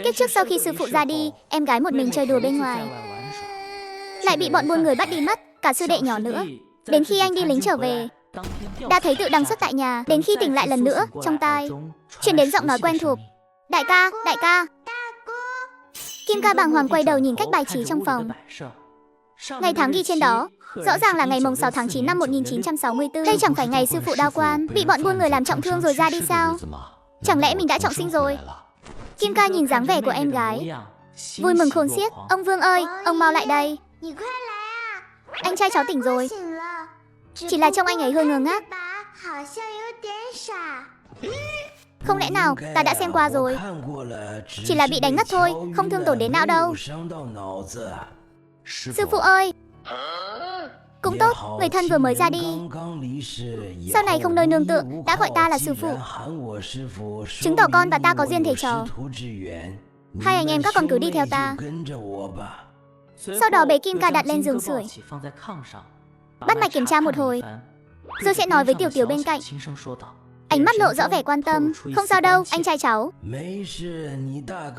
Kiếp trước sau khi sư phụ ra đi, em gái một mình chơi đùa bên ngoài, lại bị bọn buôn người bắt đi mất, cả sư đệ nhỏ nữa. Đến khi anh đi lính trở về, đã thấy tự đăng xuất tại nhà. Đến khi tỉnh lại lần nữa, trong tai truyền đến giọng nói quen thuộc: đại ca, đại ca. Kim ca bàng hoàng quay đầu nhìn cách bài trí trong phòng. Ngày tháng ghi trên đó rõ ràng là ngày mùng 6 tháng 9 năm 1964. Đây chẳng phải ngày sư phụ Đao Quan bị bọn buôn người làm trọng thương rồi ra đi sao? Chẳng lẽ mình đã trọng sinh rồi? Kim ca nhìn dáng vẻ của em gái, vui mừng khôn xiết. Ông Vương ơi, ông mau lại đây. Anh trai cháu tỉnh rồi. Chỉ là trông anh ấy hơi ngơ ngác. Không lẽ nào ta đã xem qua rồi? Chỉ là bị đánh ngất thôi, không thương tổn đến não đâu. Sư phụ ơi. Cũng tốt, người thân vừa mới ra đi, sau này không nơi nương tựa, đã gọi ta là sư phụ, chứng tỏ con và ta có duyên thầy trò. Hai anh em các con cứ đi theo ta. Sau đó bế Kim ca đặt lên giường sưởi, bắt mạch kiểm tra một hồi, rồi sẽ nói với Tiểu Tiểu bên cạnh. Ánh mắt lộ rõ vẻ quan tâm. Không sao đâu, anh trai cháu.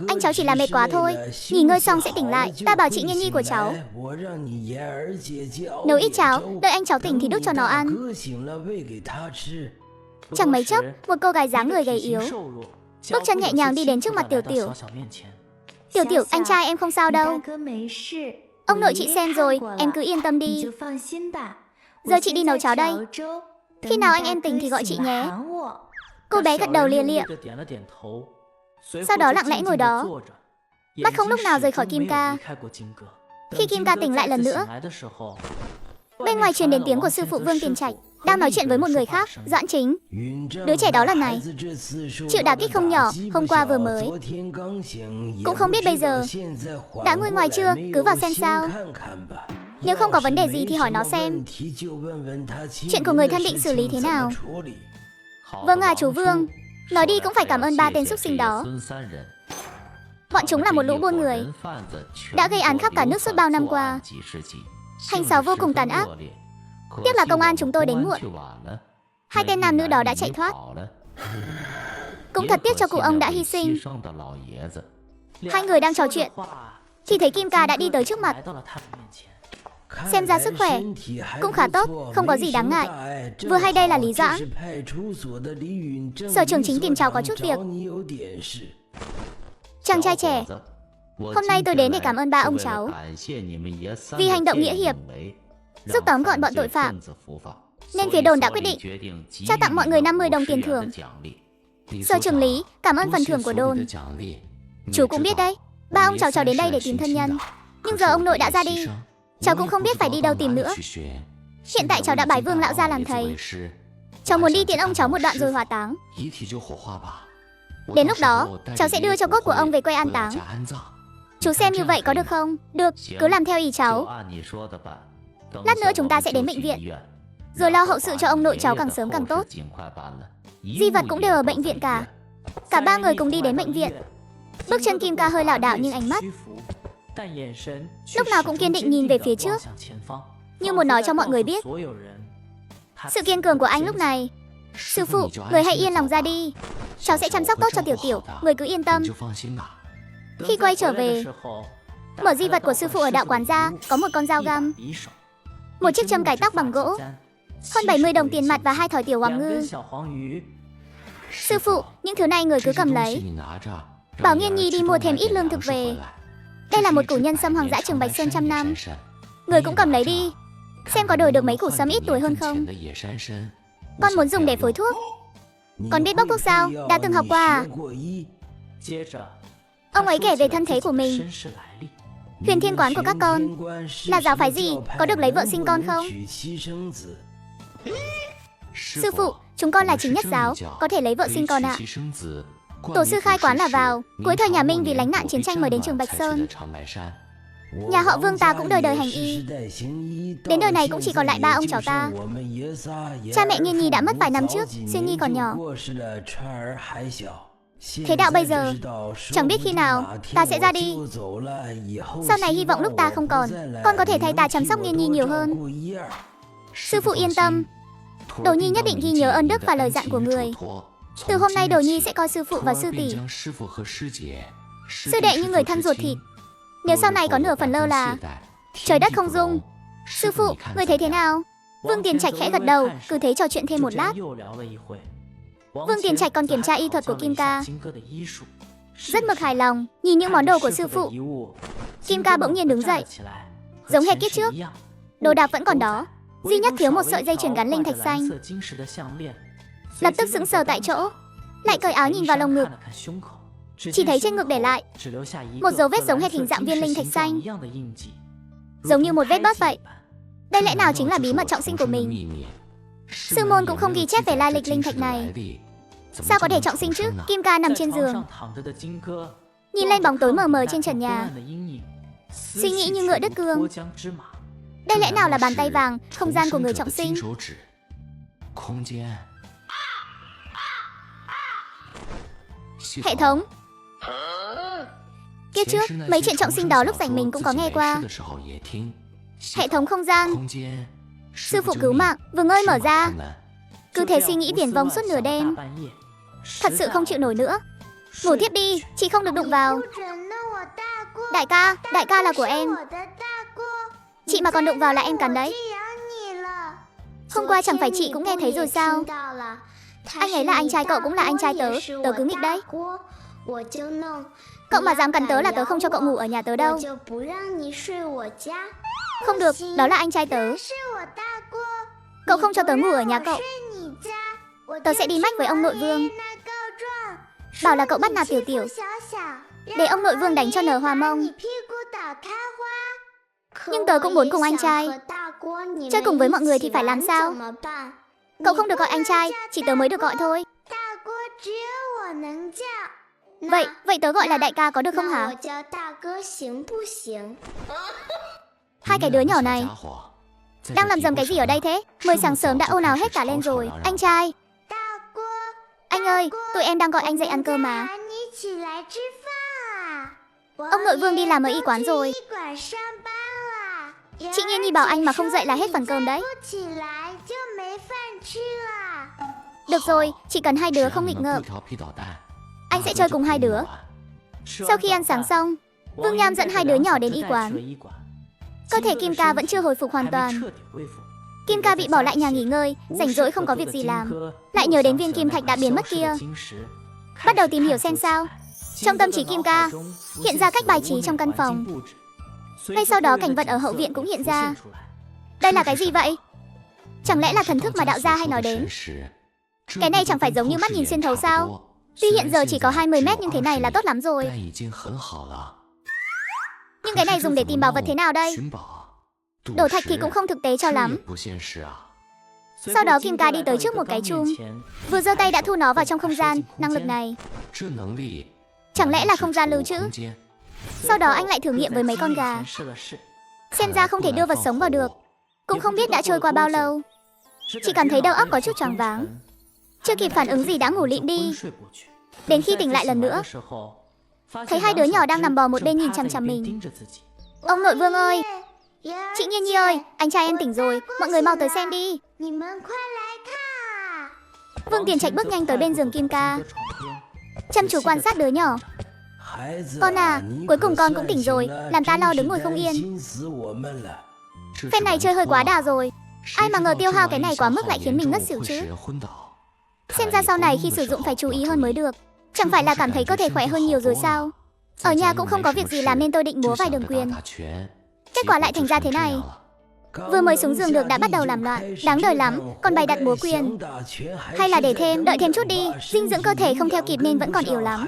Anh cháu chỉ là mệt quá thôi, nghỉ ngơi xong sẽ tỉnh lại. Ta bảo chị Nghiên Nhi của cháu nấu ít cháo, đợi anh cháu tỉnh thì đút cho nó ăn. Chẳng mấy chốc, một cô gái dáng người gầy yếu bước chân nhẹ nhàng đi đến trước mặt Tiểu Tiểu. Tiểu Tiểu, anh trai em không sao đâu. Ông nội chị xem rồi, em cứ yên tâm đi. Giờ chị đi nấu cháo đây. Khi nào anh em tỉnh thì gọi chị nhé. Cô bé gật đầu lia lịa, sau đó lặng lẽ ngồi đó, mắt không lúc nào rời khỏi Kim ca. Khi Kim ca tỉnh lại lần nữa, bên ngoài truyền đến tiếng của sư phụ Vương Tiền Trạch đang nói chuyện với một người khác. Doãn Chính, đứa trẻ đó lần này chịu đả kích không nhỏ, hôm qua vừa mới, cũng không biết bây giờ đã nguôi ngoài chưa, cứ vào xem sao. Nếu không có vấn đề gì thì hỏi nó xem chuyện của người thân định xử lý thế nào. Vâng à chú Vương. Nói đi cũng phải cảm ơn ba tên xúc sinh đó. Bọn chúng là một lũ buôn người, đã gây án khắp cả nước suốt bao năm qua, hành xử vô cùng tàn ác. Tiếc là công an chúng tôi đến muộn, hai tên nam nữ đó đã chạy thoát. Cũng thật tiếc cho cụ ông đã hy sinh. Hai người đang trò chuyện thì thấy Kim ca đã đi tới trước mặt. Xem ra sức khỏe cũng khá tốt, không có gì đáng ngại. Vừa hay đây là Lý Doãn, sở trưởng chính tìm cháu có chút việc. Chàng trai trẻ, hôm nay tôi đến để cảm ơn ba ông cháu vì hành động nghĩa hiệp, giúp tóm gọn bọn tội phạm, nên phía đồn đã quyết định trao tặng mọi người 50 đồng tiền thưởng. Sở trưởng Lý, cảm ơn phần thưởng của đồn. Chú cũng biết đấy, ba ông cháu đến đây để tìm thân nhân, nhưng giờ ông nội đã ra đi, cháu cũng không biết phải đi đâu tìm nữa. Hiện tại cháu đã bái Vương lão gia làm thầy, cháu muốn đi tiễn ông cháu một đoạn rồi hỏa táng. Đến lúc đó, cháu sẽ đưa cho cốt của ông về quê an táng. Chú xem như vậy có được không? Được, cứ làm theo ý cháu. Lát nữa chúng ta sẽ đến bệnh viện, rồi lo hậu sự cho ông nội cháu càng sớm càng tốt. Di vật cũng đều ở bệnh viện cả. Cả ba người cùng đi đến bệnh viện. Bước chân Kim ca hơi lảo đảo nhưng ánh mắt lúc nào cũng kiên định nhìn về phía trước, như muốn nói cho mọi người biết sự kiên cường của anh lúc này. Sư phụ, người hãy yên lòng ra đi, cháu sẽ chăm sóc tốt cho Tiểu Tiểu, người cứ yên tâm. Khi quay trở về, mở di vật của sư phụ ở đạo quán ra, có một con dao găm, một chiếc châm cài tóc bằng gỗ, hơn 70 đồng tiền mặt và 2 thỏi tiểu hoàng ngư. Sư phụ, những thứ này người cứ cầm lấy, bảo Nghiên Nhi đi mua thêm ít lương thực về. Đây là một củ nhân sâm hoàng dã trường Bạch Sơn trăm năm, người cũng cầm lấy đi, xem có đổi được mấy củ sâm ít tuổi hơn không. Con muốn dùng để phối thuốc. Con biết bốc thuốc sao? Đã từng học qua à? Ông ấy kể về thân thế của mình. Huyền Thiên quán của các con là giáo phái gì? Có được lấy vợ sinh con không? Sư phụ, chúng con là chính nhất giáo, có thể lấy vợ sinh con ạ. Tổ sư khai quán là vào cuối thời nhà Minh vì lánh nạn chiến tranh mới đến trường Bạch Sơn. Nhà họ Vương ta cũng đời đời hành y, đến đời này cũng chỉ còn lại ba ông cháu ta. Cha mẹ Nghiên Nhi đã mất vài năm trước, Xuyên Nhi còn nhỏ. Thế đạo bây giờ, chẳng biết khi nào ta sẽ ra đi. Sau này hy vọng lúc ta không còn, con có thể thay ta chăm sóc Nghiên Nhi nhiều hơn. Sư phụ yên tâm, Đồ Nhi nhất định ghi nhớ ơn đức và lời dặn của người. Từ hôm nay Đồ Nhi sẽ coi sư phụ và sư tỷ Sư đệ như người thân ruột thịt. Nếu sau này có nửa phần lơ là trời đất không dung. Sư phụ, người thấy thế nào? Vương Tiền Trạch khẽ gật đầu, cứ thế trò chuyện thêm một lát. Vương Tiền Trạch còn kiểm tra y thuật của Kim Ca, rất mực hài lòng. Nhìn những món đồ của sư phụ, Kim Ca bỗng nhiên đứng dậy, giống hệt kiếp trước. Đồ đạc vẫn còn đó, duy nhất thiếu một sợi dây chuyền gắn linh thạch xanh. Lập tức sững sờ tại chỗ, lại cởi áo nhìn vào lồng ngực, chỉ thấy trên ngực để lại một dấu vết giống hệt hình dạng viên linh thạch xanh, giống như một vết bớt vậy. Đây lẽ nào chính là bí mật trọng sinh của mình? Sư môn cũng không ghi chép về lai lịch linh thạch này. Sao có thể trọng sinh chứ? Kim Ca nằm trên giường, nhìn lên bóng tối mờ mờ trên trần nhà, suy nghĩ như ngựa đứt cương. Đây lẽ nào là bàn tay vàng, không gian của người trọng sinh? Hệ thống. Kiếp trước, mấy chuyện trọng sinh đó lúc rảnh mình cũng có nghe qua. Hệ thống không gian, sư phụ cứu mạng, vừng ơi mở ra. Cứ thế suy nghĩ viển vông suốt nửa đêm, thật sự không chịu nổi nữa. Ngủ tiếp đi, chị không được đụng vào. Đại ca là của em. Chị mà còn đụng vào là em cắn đấy. Hôm qua chẳng phải chị cũng nghe thấy rồi sao? Anh ấy là anh trai cậu cũng là anh trai tớ, tớ cứ nghịch đấy. Cậu mà dám cắn tớ là tớ không cho cậu ngủ ở nhà tớ đâu. Không được, đó là anh trai tớ. Cậu không cho tớ ngủ ở nhà cậu, tớ sẽ đi mách với ông nội Vương, bảo là cậu bắt nạt Tiểu Tiểu, để ông nội Vương đánh cho nở hoa mông. Nhưng tớ cũng muốn cùng anh trai chơi cùng với mọi người thì phải làm sao? Cậu không được gọi anh trai, chỉ tớ mới được gọi thôi. Vậy tớ gọi là đại ca có được không hả? Hai cái đứa nhỏ này đang làm dầm cái gì ở đây thế? Mới sáng sớm đã ồn ào hết cả lên rồi. Anh trai, anh ơi, tụi em đang gọi anh dậy ăn cơm mà. Ông nội Vương đi làm ở y quán rồi. Chị Nhiên Nhi bảo anh mà không dậy là hết phần cơm đấy. Được rồi, chỉ cần hai đứa không nghịch ngợm, anh sẽ chơi cùng hai đứa. Sau khi ăn sáng xong, Vương Nham dẫn hai đứa nhỏ đến y quán. Cơ thể Kim Ca vẫn chưa hồi phục hoàn toàn. Kim Ca bị bỏ lại nhà nghỉ ngơi, rảnh rỗi không có việc gì làm, lại nhớ đến viên kim thạch đã biến mất kia, bắt đầu tìm hiểu xem sao. Trong tâm trí Kim Ca hiện ra cách bài trí trong căn phòng. Ngay sau đó cảnh vật ở hậu viện cũng hiện ra. Đây là cái gì vậy? Chẳng lẽ là thần thức mà đạo gia hay nói đến? Cái này chẳng phải giống như mắt nhìn xuyên thấu sao? Tuy hiện giờ chỉ có 20 mét nhưng thế này là tốt lắm rồi. Nhưng cái này dùng để tìm bảo vật thế nào đây? Đổ thạch thì cũng không thực tế cho lắm. Sau đó Kim Ca đi tới trước một cái chum, vừa giơ tay đã thu nó vào trong không gian. Năng lực này chẳng lẽ là không gian lưu trữ? Sau đó anh lại thử nghiệm với mấy con gà, xem ra không thể đưa vật sống vào được. Cũng không biết đã trôi qua bao lâu, chỉ cảm thấy đầu óc có chút choáng váng, chưa kịp phản ứng gì đã ngủ lịm đi. Đến khi tỉnh lại lần nữa, thấy hai đứa nhỏ đang nằm bò một bên nhìn chằm chằm mình. Ông nội Vương ơi, chị Nhiên Nhi ơi, anh trai em tỉnh rồi, mọi người mau tới xem đi. Vương Tiền Trạch bước nhanh tới bên giường Kim Ca, chăm chú quan sát đứa nhỏ. Con à, cuối cùng con cũng tỉnh rồi, làm ta lo đứng ngồi không yên. Phen này chơi hơi quá đà rồi, ai mà ngờ tiêu hao cái này quá mức lại khiến mình ngất xỉu chứ. Xem ra sau này khi sử dụng phải chú ý hơn mới được. Chẳng phải là cảm thấy cơ thể khỏe hơn nhiều rồi sao? Ở nhà cũng không có việc gì làm nên tôi định múa vài đường quyền, kết quả lại thành ra thế này. Vừa mới xuống giường được đã bắt đầu làm loạn, đáng đời lắm, còn bày đặt múa quyền. Hay là để thêm, đợi thêm chút đi, dinh dưỡng cơ thể không theo kịp nên vẫn còn yếu lắm.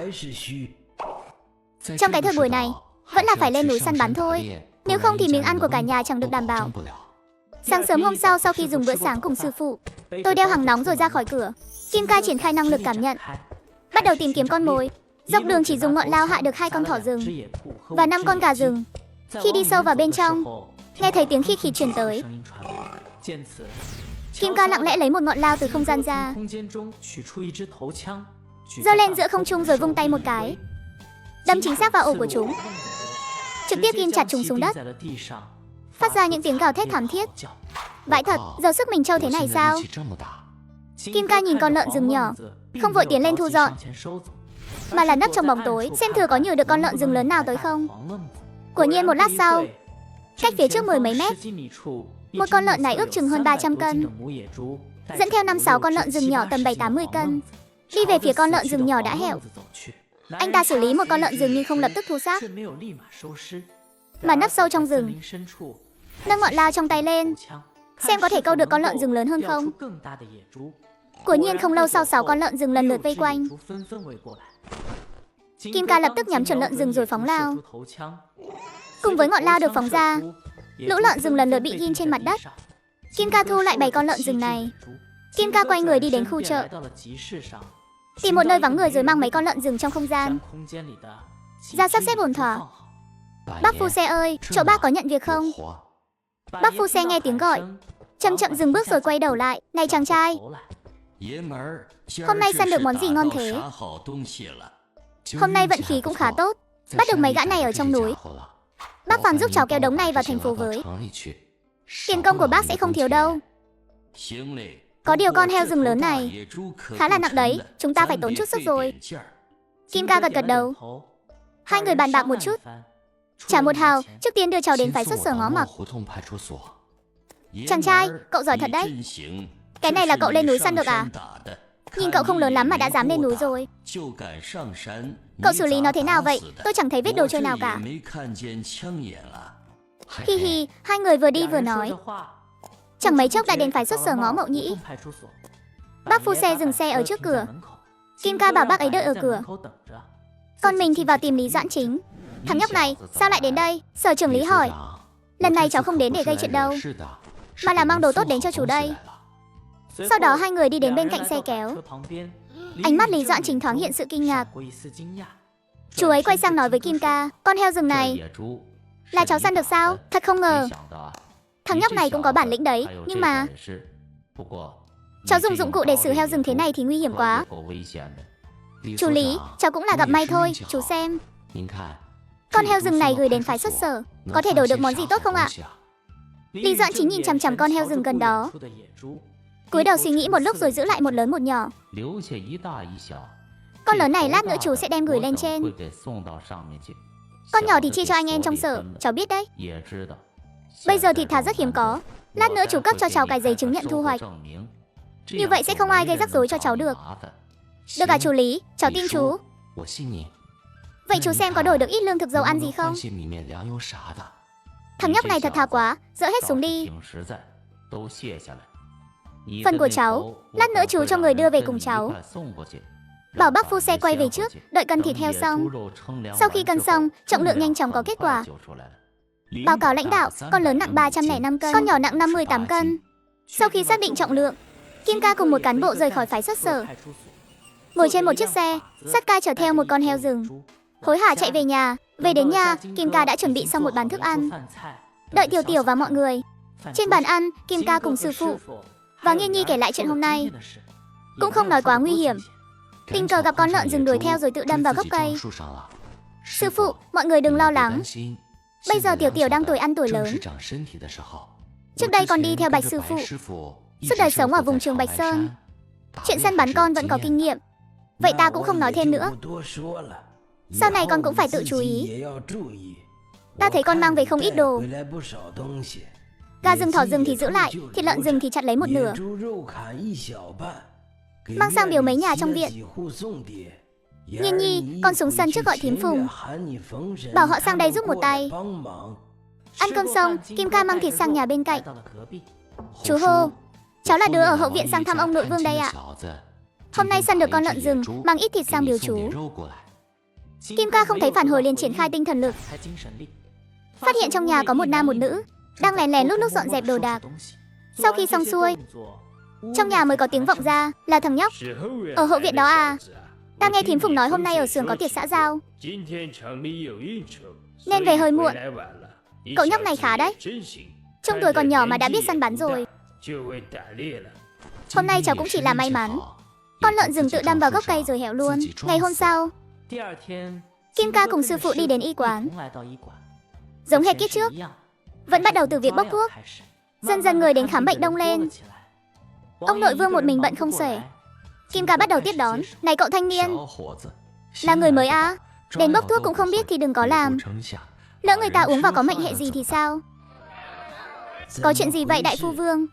Trong cái thời buổi này, vẫn là phải lên núi săn bắn thôi, nếu không thì miếng ăn của cả nhà chẳng được đảm bảo. Sáng sớm hôm sau khi dùng bữa sáng cùng sư phụ, tôi đeo hàng nóng rồi ra khỏi cửa. Kim Ca triển khai năng lực cảm nhận, bắt đầu tìm kiếm con mồi. Dọc đường chỉ dùng ngọn lao hạ được 2 con thỏ rừng và 5 con gà rừng. Khi đi sâu vào bên trong, nghe thấy tiếng khi khỉ truyền tới. Kim Ca lặng lẽ lấy một ngọn lao từ không gian ra, giơ lên giữa không trung rồi vung tay một cái, đâm chính xác vào ổ của chúng, trực tiếp ghim chặt chúng xuống đất, phát ra những tiếng gào thét thảm thiết. Vãi thật, giờ sức mình trâu thế này sao? Kim Ca nhìn con lợn rừng nhỏ, không vội tiến lên thu dọn, mà là nấp trong bóng tối, xem thử có nhử được con lợn rừng lớn nào tới không. Quả nhiên một lát sau, cách phía trước 10 mấy mét, một con lợn này ước chừng hơn 300 cân, dẫn theo 5-6 con lợn rừng nhỏ tầm 7-80 cân, đi về phía con lợn rừng nhỏ đã hẹo. Anh ta xử lý một con lợn rừng nhưng không lập tức thu xác, mà nấp sâu trong rừng, nâng ngọn lao trong tay lên, xem có thể câu được con lợn rừng lớn hơn không. Quả nhiên không lâu sau 6 con lợn rừng lần lượt vây quanh. Kim Ca lập tức nhắm chuẩn lợn rừng rồi phóng lao. Cùng với ngọn lao được phóng ra, lũ lợn rừng lần lượt bị ghim trên mặt đất. Kim Ca thu lại 7 con lợn rừng này. Kim Ca quay người đi đến khu chợ, tìm một nơi vắng người rồi mang mấy con lợn rừng trong không gian ra sắp xếp ổn thỏa. Bác Phu Xe ơi, chỗ bác có nhận việc không? Bác Phu Xe nghe tiếng gọi, chậm chậm dừng bước rồi quay đầu lại. Này chàng trai, hôm nay săn được món gì ngon thế? Hôm nay vận khí cũng khá tốt, bắt được mấy gã này ở trong núi. Bác Phàm giúp cháu kéo đống này vào thành phố với. Tiền công của bác sẽ không thiếu đâu. Có điều con heo rừng lớn này khá là nặng đấy, chúng ta phải tốn chút sức rồi. Kim Ca gật gật đầu. Hai người bàn bạc một chút. Trả 1 hào, trước tiên đưa cháu đến phái xuất sở Ngó Mập. Chàng trai, cậu giỏi thật đấy. Cái này là cậu lên núi săn được à? Nhìn cậu không lớn lắm mà đã dám lên núi rồi. Cậu xử lý nó thế nào vậy? Tôi chẳng thấy vết đồ chơi nào cả. Hi hi, hai người vừa đi vừa nói. Chẳng mấy chốc đã đến phái xuất sở Ngó Mậu Nhĩ. Bác Phu Xe dừng xe ở trước cửa. Kim Ca bảo bác ấy đợi ở cửa, còn mình thì vào tìm Lý Doãn Chính. Thằng nhóc này, sao lại đến đây? Sở trưởng Lý hỏi. Lần này cháu không đến để gây chuyện đâu, mà là mang đồ tốt đến cho chú đây. Sau đó hai người đi đến bên cạnh xe kéo. Ánh mắt Lý Doãn Chính thoáng hiện sự kinh ngạc. Chú ấy quay sang nói với Kim Ca, con heo rừng này là cháu săn được sao? Thật không ngờ. Thằng nhóc này cũng có bản lĩnh đấy, nhưng mà cháu dùng dụng cụ để xử heo rừng thế này thì nguy hiểm quá. Chú Lý, cháu cũng là gặp may thôi, chú xem. Con heo rừng này gửi đến phái xuất sở, có thể đổi được món gì tốt không ạ? Lý Doãn Chính nhìn chằm chằm con heo rừng gần đó, cúi đầu suy nghĩ một lúc rồi giữ lại một lớn một nhỏ. Con lớn này lát nữa chú sẽ đem gửi lên trên, con nhỏ thì chia cho anh em trong sở, cháu biết đấy. Bây giờ thịt thà rất hiếm có, lát nữa chú cấp cho cháu cái giấy chứng nhận thu hoạch. Như vậy sẽ không ai gây rắc rối cho cháu được. Được à chú Lý, cháu tin chú. Vậy chú xem có đổi được ít lương thực dầu ăn gì không? Thằng nhóc này thật thà quá, dỡ hết xuống đi. Phần của cháu, lát nữa chú cho người đưa về cùng cháu. Bảo bác Phu Xe quay về trước, đợi cân thịt heo xong. Sau khi cân xong, trọng lượng nhanh chóng có kết quả. Báo cáo lãnh đạo, con lớn nặng 305 cân, con nhỏ nặng 58 cân. Sau khi xác định trọng lượng, Kim Ca cùng một cán bộ rời khỏi phái xuất sở, ngồi trên một chiếc xe, sắt ca chở theo một con heo rừng, hối hả chạy về nhà. Về đến nhà, Kim Ca đã chuẩn bị xong một bàn thức ăn, đợi Tiểu Tiểu và mọi người. Trên bàn ăn, Kim Ca cùng sư phụ và Nghiên Nhi kể lại chuyện hôm nay, cũng không nói quá nguy hiểm. Tình cờ gặp con lợn rừng đuổi theo rồi tự đâm vào gốc cây. Sư phụ, mọi người đừng lo lắng. Bây giờ Tiểu Tiểu đang tuổi ăn tuổi lớn. Trước đây con đi theo Bạch sư phụ, suốt đời sống ở vùng Trường Bạch Sơn. Chuyện săn bắn con vẫn có kinh nghiệm, vậy ta cũng không nói thêm nữa. Sau này con cũng phải tự chú ý. Ta thấy con mang về không ít đồ. Gà rừng thỏ rừng thì giữ lại, thịt lợn rừng thì chặt lấy một nửa, mang sang biếu mấy nhà trong viện. Nhiên Nhi, con xuống sân trước gọi thím Phùng, bảo họ sang đây giúp một tay. Ăn cơm xong, Kim Ca mang thịt sang nhà bên cạnh. Chú hô, cháu là đứa ở hậu viện sang thăm ông nội Vương đây ạ. Hôm nay săn được con lợn rừng, mang ít thịt sang biếu chú. Kim Ca không thấy phản hồi liền triển khai tinh thần lực, phát hiện trong nhà có một nam một nữ đang lén lén lút lút dọn dẹp đồ đạc. Sau khi xong xuôi, trong nhà mới có tiếng vọng ra, là thằng nhóc ở hậu viện đó à. Ta nghe thím Phùng nói hôm nay ở xưởng có tiệc xã giao, nên về hơi muộn. Cậu nhóc này khá đấy, trông tuổi còn nhỏ mà đã biết săn bắn rồi. Hôm nay cháu cũng chỉ là may mắn, con lợn rừng tự đâm vào gốc cây rồi hẻo luôn. Ngày hôm sau, Kim Ca cùng sư phụ đi đến y quán. Giống hệt kiếp trước, vẫn bắt đầu từ việc bốc thuốc. Dần dần người đến khám bệnh đông lên. Ông nội Vương một mình bận không xuể. Kim Ca bắt đầu tiếp đón. Này cậu thanh niên, Là người mới à? Đến bốc thuốc cũng không biết thì đừng có làm. Lỡ người ta uống vào có mệnh hệ gì thì sao? Có chuyện gì vậy đại phu Vương?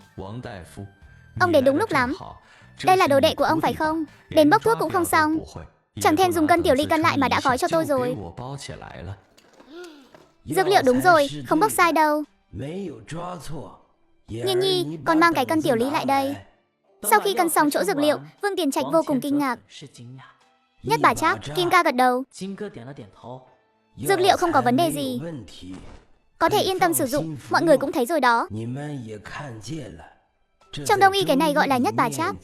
Ông đến đúng lúc lắm. Đây là đồ đệ của ông phải không? Đến bốc thuốc cũng không xong. Chẳng thèm dùng cân tiểu ly cân lại mà đã gói cho tôi rồi. Dược liệu đúng rồi, không bốc sai đâu. Nhiên Nhi, con mang cái cân tiểu ly lại đây. Sau khi cân xong chỗ dược liệu, Vương Tiền Trạch vô cùng kinh ngạc. Nhất Bà Trác, Kim Ca gật đầu. Dược liệu không có vấn đề gì. Có thể yên tâm sử dụng, mọi người cũng thấy rồi đó. Trong Đông y cái này gọi là Nhất Bà Trác.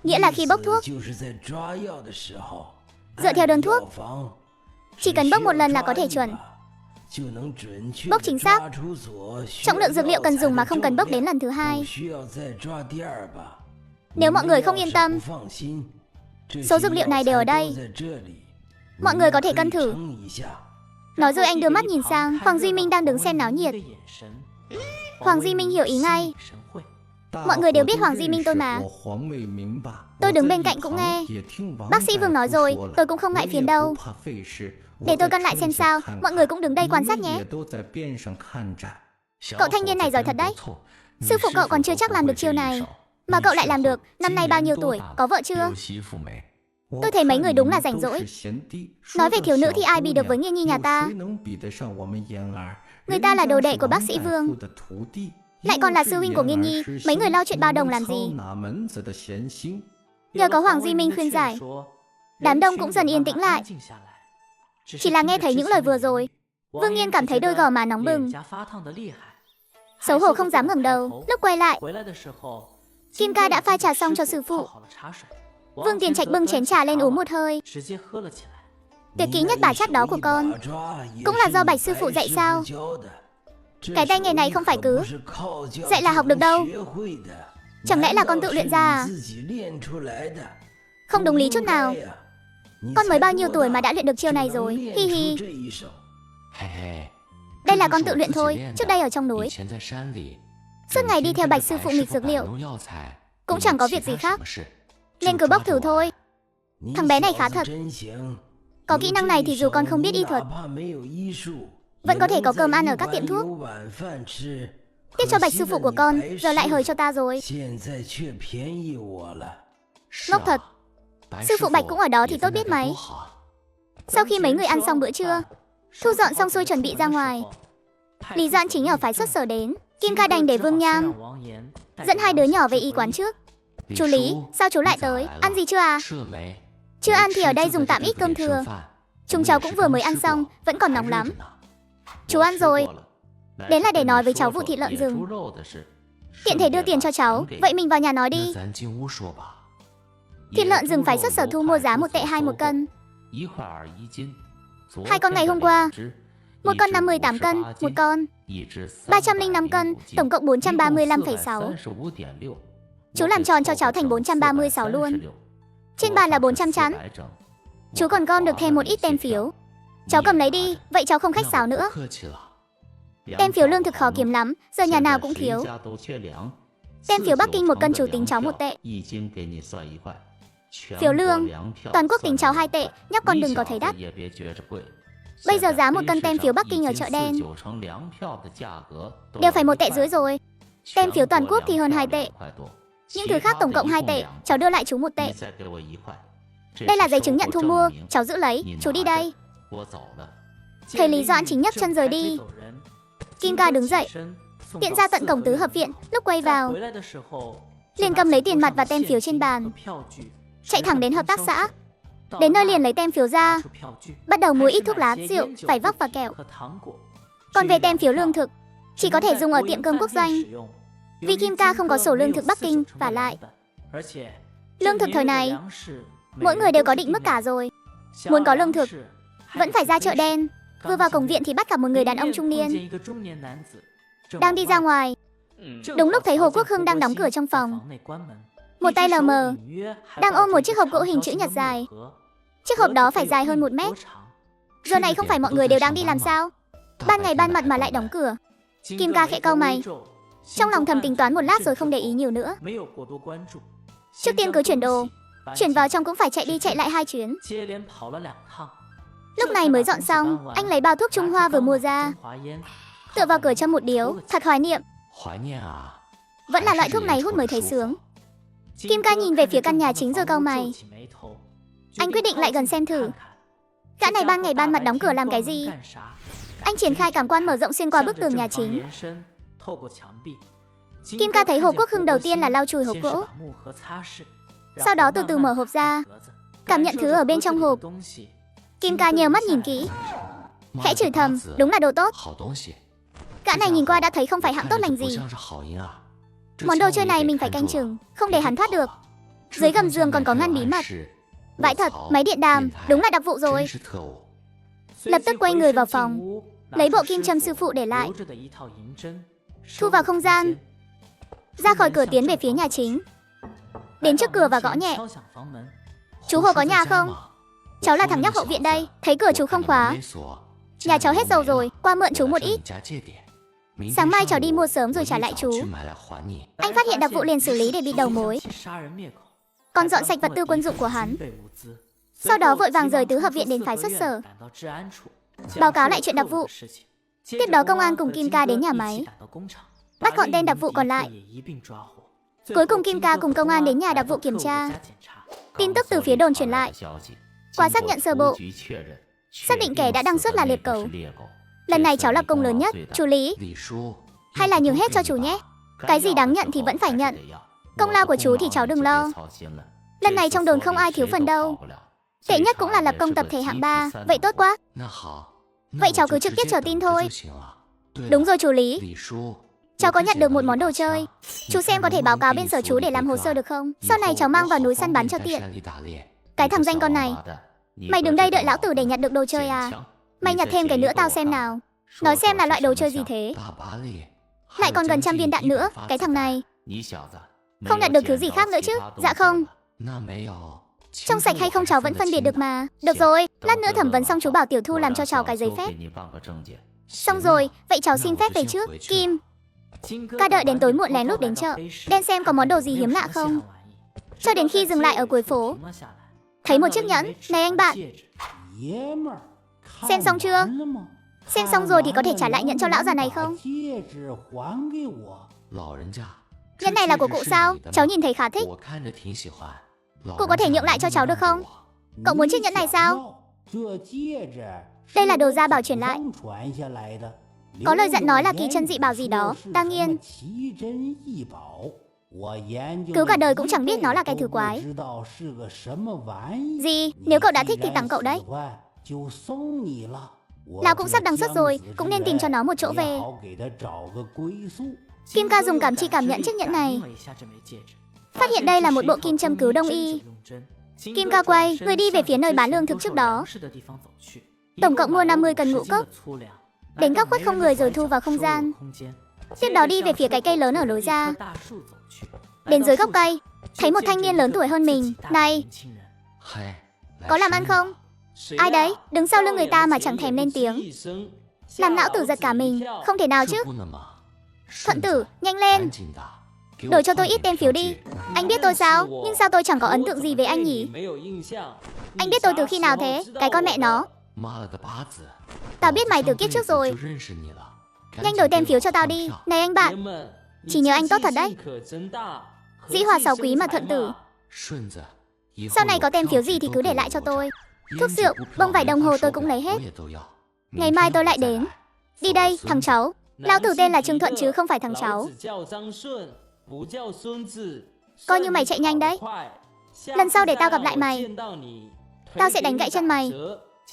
Nghĩa là khi bốc thuốc, dựa theo đơn thuốc, chỉ cần bốc một lần là có thể chuẩn. Bốc chính xác. Trọng lượng dược liệu cần dùng mà không cần bốc đến lần thứ hai. Nếu mọi người không yên tâm, số dược liệu này đều ở đây. Mọi người có thể cân thử. Nói rồi anh đưa mắt nhìn sang Hoàng Duy Minh đang đứng xem náo nhiệt. Hoàng Duy Minh hiểu ý ngay. Mọi người đều biết Hoàng Duy Minh tôi mà. Tôi đứng bên cạnh cũng nghe. Bác sĩ Vương nói rồi, tôi cũng không ngại phiền đâu. Để tôi cân lại xem sao. Mọi người cũng đứng đây quan sát nhé. Cậu thanh niên này giỏi thật đấy. Sư phụ cậu còn chưa chắc làm được chiêu này, mà cậu lại làm được. Năm nay bao nhiêu tuổi, có vợ chưa? Tôi thấy mấy người đúng là rảnh rỗi. Nói về thiếu nữ thì ai bị được với Nghiên Nhi nhà ta. Người ta là đồ đệ của bác sĩ Vương, lại còn là sư huynh của Nghiên Nhi. Mấy người lo chuyện bao đồng làm gì? Nhờ có Hoàng Duy Minh khuyên giải, đám đông cũng dần yên tĩnh lại. Chỉ là nghe thấy những lời vừa rồi, Vương Nghiên cảm thấy đôi gò má nóng bừng, xấu hổ không dám ngẩng đầu. Lúc quay lại, Kim Ca đã pha trà xong cho sư phụ. Vương Tiền Trạch bưng chén trà lên uống một hơi. Tuyệt kỹ Nhất Bà Trác đó của con cũng là do Bạch sư phụ dạy sao? Cái tay nghề này không phải cứ dạy là học được đâu. Chẳng lẽ là con tự luyện ra à? Không đúng lý chút nào. Con mới bao nhiêu tuổi mà đã luyện được chiêu này rồi? Hi hi. Đây là con tự luyện thôi. Trước đây ở trong núi, suốt ngày đi theo Bạch sư phụ nghịch dược liệu, cũng chẳng có việc gì khác, nên cứ bốc thử thôi. Thằng bé này khá thật. Có kỹ năng này thì dù con không biết y thuật, vẫn có thể có cơm ăn ở các tiệm thuốc. Tiếp cho Bạch sư phụ của con, giờ lại hời cho ta rồi. Ngốc thật. Sư phụ Bạch cũng ở đó thì tốt biết mấy. Sau khi mấy người ăn xong bữa trưa, thu dọn xong xuôi chuẩn bị ra ngoài, Lý Doãn Chính ở phái xuất sở đến. Kim Ca đành để Vương Nham dẫn hai đứa nhỏ về y quán trước. Chú Lý, sao chú lại tới? Ăn gì chưa à? Chưa ăn thì ở đây dùng tạm ít cơm thừa. Chúng cháu cũng vừa mới ăn xong, vẫn còn nóng lắm. Chú ăn rồi. Đến là để nói với cháu vụ thịt lợn rừng. Tiện thể đưa tiền cho cháu. Vậy mình vào nhà nói đi. Thịt lợn rừng phải xuất sở thu mua giá 1 tệ 2 một cân. Hai con ngày hôm qua, một con 58 cân, một con 305 cân, tổng cộng 435,6. Chú làm tròn cho cháu thành 436 luôn. Trên bàn là 400 chẵn. Chú còn gom được thêm một ít tem phiếu. Cháu cầm lấy đi, vậy cháu không khách sáo nữa. Tem phiếu lương thực khó kiếm lắm, giờ nhà nào cũng thiếu. Tem phiếu Bắc Kinh 1 cân chú tính cháu 1 tệ. Phiếu lương toàn quốc tính cháu 2 tệ, nhóc con đừng có thấy đắt. Bây giờ giá 1 cân tem phiếu Bắc Kinh ở chợ đen đều phải 1 tệ rưỡi rồi. Tem phiếu toàn quốc thì hơn 2 tệ. Những thứ khác tổng cộng 2 tệ, cháu đưa lại chú 1 tệ. Đây là giấy chứng nhận thu mua, cháu giữ lấy, chú đi đây. Thầy Lý Doãn Chính nhấc chân rời đi. Kim Ca đứng dậy, tiện ra tận cổng tứ hợp viện. Lúc quay vào, liền cầm lấy tiền mặt và tem phiếu trên bàn, chạy thẳng đến hợp tác xã. Đến nơi liền lấy tem phiếu ra, bắt đầu mua ít thuốc lá, rượu, vải vóc và kẹo. Còn về tem phiếu lương thực, chỉ có thể dùng ở tiệm cơm quốc doanh, vì Kim Ca không có sổ lương thực Bắc Kinh. Và lại, lương thực thời này, mỗi người đều có định mức cả rồi. Muốn có lương thực, vẫn phải ra chợ đen. Vừa vào cổng viện thì bắt gặp một người đàn ông trung niên đang đi ra ngoài. Đúng lúc thấy Hồ Quốc Hưng đang đóng cửa trong phòng, một tay lờ mờ đang ôm một chiếc hộp gỗ hình chữ nhật dài. Chiếc hộp đó phải dài hơn 1 mét. Giờ này không phải mọi người đều đang đi làm sao? Ban ngày ban mặt mà lại đóng cửa. Kim Ca khẽ cau mày, trong lòng thầm tính toán một lát rồi không để ý nhiều nữa. Trước tiên cứ chuyển đồ, Chuyển vào trong cũng phải chạy đi chạy lại 2 chuyến. Lúc này mới dọn xong, anh lấy bao thuốc Trung Hoa vừa mua ra, tựa vào cửa châm một điếu, thật hoài niệm. Vẫn là loại thuốc này hút mới thấy sướng. Kim ca nhìn về phía căn nhà chính rồi cau mày. Anh quyết định lại gần xem thử. Gã này ban ngày ban mặt đóng cửa làm cái gì? Anh triển khai cảm quan mở rộng xuyên qua bức tường nhà chính. Kim ca thấy hộp quốc hưng đầu tiên là lau chùi hộp gỗ. Sau đó từ từ mở hộp ra, cảm nhận thứ ở bên trong hộp. Kim ca nhèo mắt nhìn kỹ, khẽ chửi thầm, đúng là đồ tốt. Gã này nhìn qua đã thấy không phải hạng tốt lành gì. Món đồ chơi này mình phải canh chừng, không để hắn thoát được. Dưới gầm giường còn có ngăn bí mật. Vãi thật, máy điện đàm, đúng là đặc vụ rồi. Lập tức quay người vào phòng, lấy bộ kim châm sư phụ để lại, thu vào không gian, ra khỏi cửa tiến về phía nhà chính. Đến trước cửa và gõ nhẹ. Chú Hồ có nhà không? Cháu là thằng nhóc hậu viện đây. Thấy cửa chú không khóa. Nhà cháu hết dầu rồi, qua mượn chú một ít. Sáng mai cháu đi mua sớm rồi trả lại chú. Anh phát hiện đặc vụ liền xử lý để bị đầu mối, còn dọn sạch vật tư quân dụng của hắn. Sau đó vội vàng rời tứ hợp viện đến phái xuất sở, báo cáo lại chuyện đặc vụ. Tiếp đó công an cùng Kim ca đến nhà máy, bắt gọn tên đặc vụ còn lại. Cuối cùng Kim ca cùng công an đến nhà đặc vụ kiểm tra. Tin tức từ phía đồn truyền lại, qua xác nhận sơ bộ, xác định kẻ đã đăng xuất là liệp cẩu. Lần này cháu lập công lớn nhất, chú Lý. Hay là nhường hết cho chú nhé. Cái gì đáng nhận thì vẫn phải nhận. Công lao của chú thì cháu đừng lo. Lần này trong đồn không ai thiếu phần đâu. Tệ nhất cũng là lập công tập thể hạng 3. Vậy tốt quá. Vậy cháu cứ trực tiếp chờ tin thôi. Đúng rồi chú Lý, cháu có nhận được một món đồ chơi. Chú xem có thể báo cáo bên sở chú để làm hồ sơ được không? Sau này cháu mang vào núi săn bắn cho tiện. Cái thằng danh con này, mày đứng đây đợi lão tử để nhặt được đồ chơi à? Mày nhặt thêm cái nữa tao xem nào. Nói xem là loại đồ chơi gì thế. Lại còn gần 100 viên đạn nữa. Cái thằng này không nhặt được thứ gì khác nữa chứ? Dạ không. Trong sạch hay không cháu vẫn phân biệt được mà. Được rồi, lát nữa thẩm vấn xong chú bảo Tiểu Thu làm cho cháu cái giấy phép. Xong rồi, vậy cháu xin phép về trước. Kim ca đợi đến tối muộn lén lút đến chợ, đen xem có món đồ gì hiếm lạ không. Cho đến khi dừng lại ở cuối phố, thấy một chiếc nhẫn. Này anh bạn, xem xong chưa? Xem xong rồi thì có thể trả lại nhẫn cho lão già này không? Nhẫn này là của cụ sao? Cháu nhìn thấy khá thích. Cụ có thể nhượng lại cho cháu được không? Cậu muốn chiếc nhẫn này sao? Đây là đồ gia bảo truyền lại. Có lời dặn nói là kỳ chân dị bảo gì đó. Đương nhiên, cứu cả đời cũng chẳng biết nó là cái thứ quái gì. Nếu cậu đã thích thì tặng cậu đấy. Lão cũng sắp đăng xuất rồi, cũng nên tìm cho nó một chỗ về. Kim ca dùng cảm chi cảm nhận chiếc nhẫn này, phát hiện đây là một bộ kim châm cứu đông y. Kim ca quay, người đi về phía nơi bán lương thực trước đó. Tổng cộng mua 50 cân ngũ cốc. Đến góc khuất không người rồi thu vào không gian. Tiếp đó đi về phía cái cây lớn ở lối ra. Đến dưới gốc cây, thấy một thanh niên lớn tuổi hơn mình. Này, có làm ăn không? Ai đấy, đứng sau lưng người ta mà chẳng thèm lên tiếng, làm lão tử giật cả mình. Không thể nào chứ. Thuận tử, nhanh lên, đổi cho tôi ít tem phiếu đi. Anh biết tôi sao? Nhưng sao tôi chẳng có ấn tượng gì về anh nhỉ? Anh biết tôi từ khi nào thế? Cái con mẹ nó. Tao biết mày từ kiếp trước rồi. Nhanh đổi tem phiếu cho tao đi. Này anh bạn, chỉ nhớ anh tốt thật đấy. Dĩ hòa 6 quý mà Thuận tử. Sau này có tem phiếu gì thì cứ để lại cho tôi. Thuốc rượu, bông vải đồng hồ tôi cũng lấy hết. Ngày mai tôi lại đến. Đi đây, thằng cháu. Lão tử tên là Trương Thuận chứ không phải thằng cháu. Coi như mày chạy nhanh đấy. Lần sau để tao gặp lại mày, tao sẽ đánh gãy chân mày.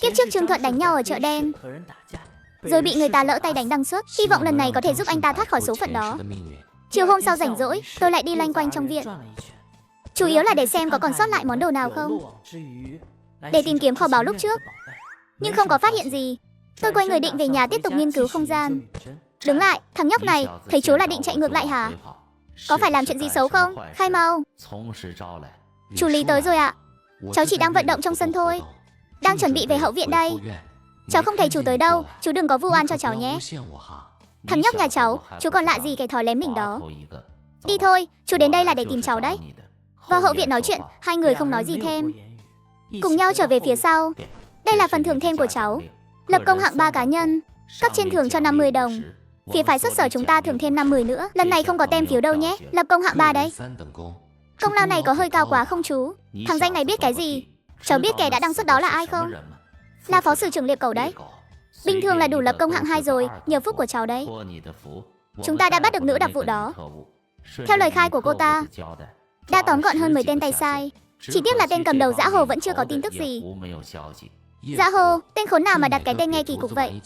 Kiếp trước Trương Thuận đánh nhau ở chợ đen, rồi bị người ta lỡ tay đánh đăng xuất. Hy vọng lần này có thể giúp anh ta thoát khỏi số phận đó. Chiều hôm sau rảnh rỗi, tôi lại đi loanh quanh trong viện, chủ yếu là để xem có còn sót lại món đồ nào không, để tìm kiếm kho báu lúc trước. Nhưng không có phát hiện gì. Tôi quay người định về nhà tiếp tục nghiên cứu không gian. Đứng lại, thằng nhóc này, thấy chú là định chạy ngược lại hả? Có phải làm chuyện gì xấu không? Khai mau. Chú Lý tới rồi ạ. Cháu chỉ đang vận động trong sân thôi, đang chuẩn bị về hậu viện đây. Cháu không thấy chú tới đâu, chú đừng có vu oan cho cháu nhé. Thằng nhóc nhà cháu, chú còn lạ gì cái thói lém mình đó. Đi thôi, chú đến đây là để tìm cháu đấy. Vào hậu viện nói chuyện, hai người không nói gì thêm. Cùng nhau trở về phía sau. Đây là phần thưởng thêm của cháu. Lập công hạng 3 cá nhân. Cấp trên thưởng cho 50 đồng. Phía phái xuất sở chúng ta thưởng thêm 50 nữa. Lần này không có tem phiếu đâu nhé. Lập công hạng 3 đấy. Công lao này có hơi cao quá không chú? Thằng danh này biết cái gì? Cháu biết kẻ đã đăng xuất đó là ai không? Là phó sử trưởng Liệp Cẩu đấy. Bình thường là đủ lập công hạng 2 rồi, nhờ phúc của cháu đấy. Chúng ta đã bắt được nữ đặc vụ đó. Theo lời khai của cô ta, đã tóm gọn hơn 10 tên tay sai. Chỉ tiếc là tên cầm đầu Dã Hồ vẫn chưa có tin tức gì. Dã Hồ, tên khốn nào mà đặt cái tên nghe kỳ cục vậy?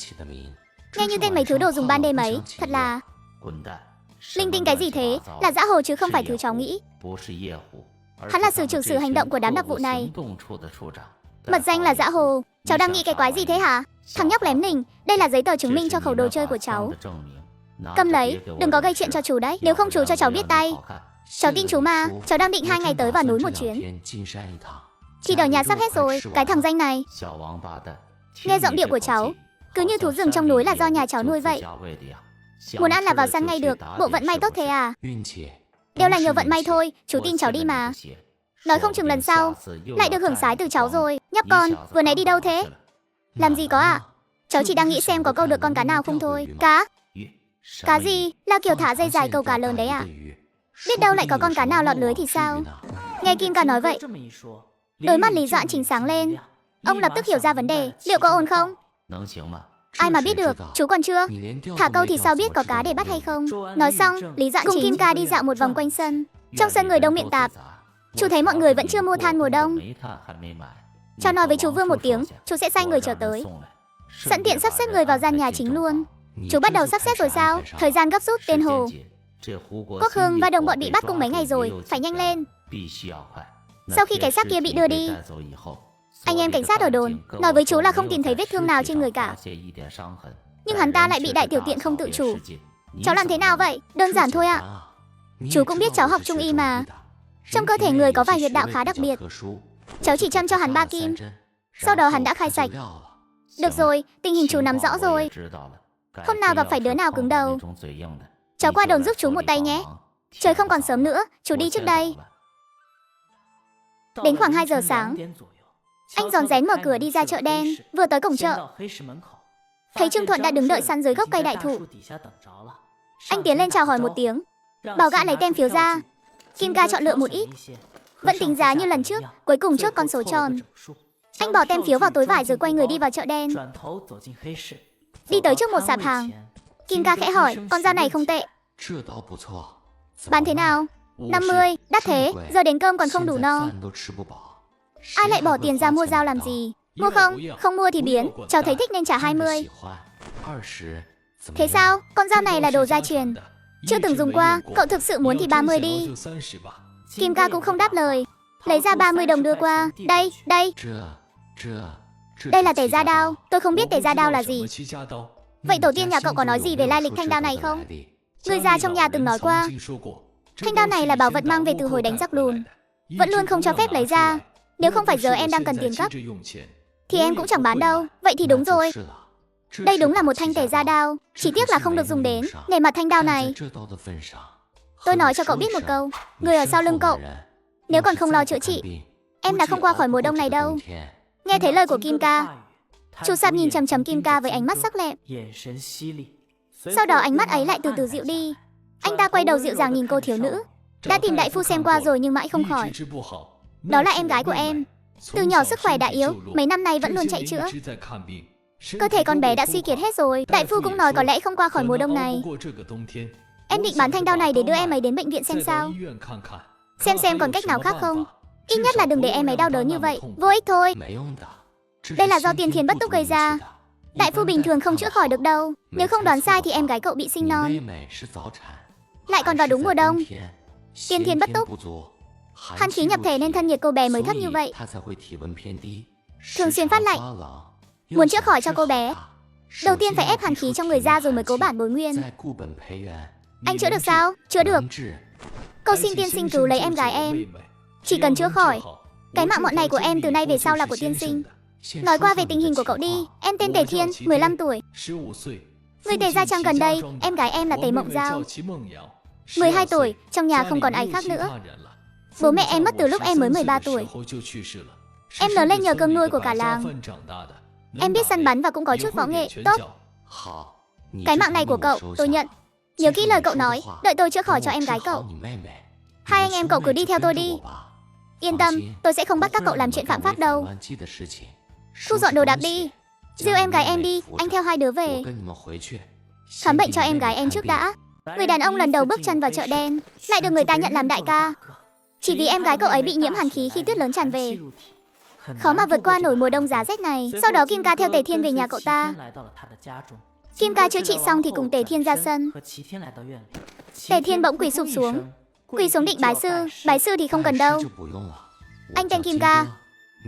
Nghe như tên mấy thứ đồ dùng ban đêm ấy, thật là... Linh tinh cái gì thế, là Dã Hồ chứ không phải thứ cháu nghĩ. Hắn là sử trưởng sử hành động của đám đặc vụ này. Mật danh là Dã Hồ. Cháu đang nghĩ cái quái gì thế hả? Thằng nhóc lém nỉnh, đây là giấy tờ chứng minh cho khẩu đồ chơi của cháu. Cầm lấy, đừng có gây chuyện cho chú đấy, nếu không chú cho cháu biết tay. Cháu tin chú mà, cháu đang định 2 ngày tới vào núi một chuyến. Thịt ở nhà sắp hết rồi, cái thằng danh này. Nghe giọng điệu của cháu, cứ như thú rừng trong núi là do nhà cháu nuôi vậy. Muốn ăn là vào săn ngay được, bộ vận may tốt thế à? Đều là nhờ vận may thôi, chú tin cháu đi mà. Nói không chừng lần sau lại được hưởng sái từ cháu rồi. Nhóc con, vừa nãy đi đâu thế? Làm gì có ạ? Cháu chỉ đang nghĩ xem có câu được con cá nào không thôi. Cá? Cá gì? Là kiểu thả dây dài câu cá lớn đấy à? Biết đâu lại có con cá nào lọt lưới thì sao? Nghe Kim Ca nói vậy, đôi mắt Lý Doãn chỉnh sáng lên. Ông lập tức hiểu ra vấn đề, liệu có ổn không? Ai mà biết được, chú còn chưa. Thả câu thì sao biết có cá để bắt hay không? Nói xong, Lý Doãn cùng Kim Ca đi dạo một vòng quanh sân. Trong sân người đông miệng tạp. Chú thấy mọi người vẫn chưa mua than mùa đông. Cháu nói với chú Vương một tiếng, chú sẽ sai người trở tới. Sẵn tiện sắp xếp người vào gian nhà chính luôn. Chú bắt đầu sắp xếp rồi sao? Thời gian gấp rút tên Hồ. Quốc Hưng và đồng bọn bị bắt cũng mấy ngày rồi, phải nhanh lên. Sau khi cái xác kia bị đưa đi, anh em cảnh sát ở đồn nói với chú là không tìm thấy vết thương nào trên người cả. Nhưng hắn ta lại bị đại tiểu tiện không tự chủ. Cháu làm thế nào vậy? Đơn giản thôi ạ. Chú cũng biết cháu học trung y mà. Trong cơ thể người có vài huyệt đạo khá đặc biệt. Cháu chỉ châm cho hắn 3 kim. Sau đó hắn đã khai sạch. Được rồi, tình hình chú nắm rõ rồi. Hôm nào gặp phải đứa nào cứng đầu, cháu qua đồn giúp chú một tay nhé. Trời không còn sớm nữa, chú đi trước đây. Đến khoảng 2 giờ sáng, anh rón rén mở cửa đi ra chợ đen. Vừa tới cổng chợ, thấy Trương Thuận đã đứng đợi sẵn dưới gốc cây đại thụ. Anh tiến lên chào hỏi một tiếng, bảo gã lấy tem phiếu ra. Kim Ca chọn lựa một ít, vẫn tính giá như lần trước, cuối cùng chốt con số tròn. Anh bỏ tem phiếu vào túi vải rồi quay người đi vào chợ đen. Đi tới trước một sạp hàng, Kim Ca khẽ hỏi, con dao này không tệ. Bán thế nào? 50, đắt thế, giờ đến cơm còn không đủ no. Ai lại bỏ tiền ra mua dao làm gì? Mua không? Không mua thì biến, cháu thấy thích nên trả 20. Thế sao? Con dao này là đồ gia truyền, chưa từng dùng qua, cậu thực sự muốn thì 30 đi. Kim Ca cũng không đáp lời, lấy ra 30 đồng đưa qua. Đây, đây. Đây là tể gia đao, tôi không biết tể gia đao là gì. Vậy tổ tiên nhà cậu có nói gì về lai lịch thanh đao này không? Người già trong nhà từng nói qua, thanh đao này là bảo vật mang về từ hồi đánh giặc Lùn, vẫn luôn không cho phép lấy ra. Nếu không phải giờ em đang cần tiền gấp thì em cũng chẳng bán đâu. Vậy thì đúng rồi, đây đúng là một thanh tể gia đao, chỉ tiếc là không được dùng đến. Nể mặt thanh đao này, tôi nói cho cậu biết một câu, người ở sau lưng cậu nếu còn không lo chữa trị, em đã không qua khỏi mùa đông này đâu. Nghe thấy lời của Kim Ca, chú Sạp nhìn chằm chằm Kim Ca với ánh mắt sắc lẹm. Sau đó ánh mắt ấy lại từ từ dịu đi. Anh ta quay đầu dịu dàng nhìn cô thiếu nữ. Đã tìm đại phu xem qua rồi nhưng mãi không khỏi. Đó là em gái của em, từ nhỏ sức khỏe đã yếu, mấy năm nay vẫn luôn chạy chữa. Cơ thể con bé đã suy kiệt hết rồi. Đại phu cũng nói có lẽ không qua khỏi mùa đông này. Em định bán thanh đao này để đưa em ấy đến bệnh viện xem sao, xem còn cách nào khác không. Ít nhất là đừng để em ấy đau đớn như vậy, vô ích thôi. Đây là do tiên thiên bất túc gây ra, đại phu bình thường không chữa khỏi được đâu. Nếu không đoán sai thì em gái cậu bị sinh non, lại còn vào đúng mùa đông. Tiên thiên bất túc, han khí nhập thể nên thân nhiệt cô bé mới thấp như vậy, thường xuyên phát lạnh. Muốn chữa khỏi cho cô bé, đầu tiên phải ép hàn khí trong người ra rồi mới cố bản bồi nguyên. Anh chữa được sao? Chữa được. Cầu xin tiên sinh cứu lấy em gái em, chỉ cần chữa khỏi, cái mạng mọn này của em từ nay về sau là của tiên sinh. Nói qua về tình hình của cậu đi. Em tên Tề Thiên, 15 tuổi, người Tề gia trang gần đây. Em gái em là Tề Mộng Giao, 12 tuổi, trong nhà không còn ai khác nữa. Bố mẹ em mất từ lúc em mới 13 tuổi. Em lớn lên nhờ cơm nuôi của cả làng. Em biết săn bắn và cũng có chút võ nghệ, tốt. Cái mạng này của cậu, tôi nhận. Nhớ kỹ lời cậu nói, đợi tôi chữa khỏi cho em gái cậu. Hai anh em cậu cứ đi theo tôi đi. Yên tâm, tôi sẽ không bắt các cậu làm chuyện phạm pháp đâu. Thu dọn đồ đạc đi. Dìu em gái em đi, anh theo hai đứa về. Khám bệnh cho em gái em trước đã. Người đàn ông lần đầu bước chân vào chợ đen, lại được người ta nhận làm đại ca. Chỉ vì em gái cậu ấy bị nhiễm hàn khí khi tuyết lớn tràn về. Khó mà vượt qua nổi mùa đông giá rét này. Sau đó Kim Ca theo Tề Thiên về nhà cậu ta. Kim Ca chữa trị xong thì cùng Tề Thiên ra sân. Tề Thiên bỗng quỳ sụp xuống. Quỳ xuống định bái sư thì không cần đâu. Anh tên Kim Ca.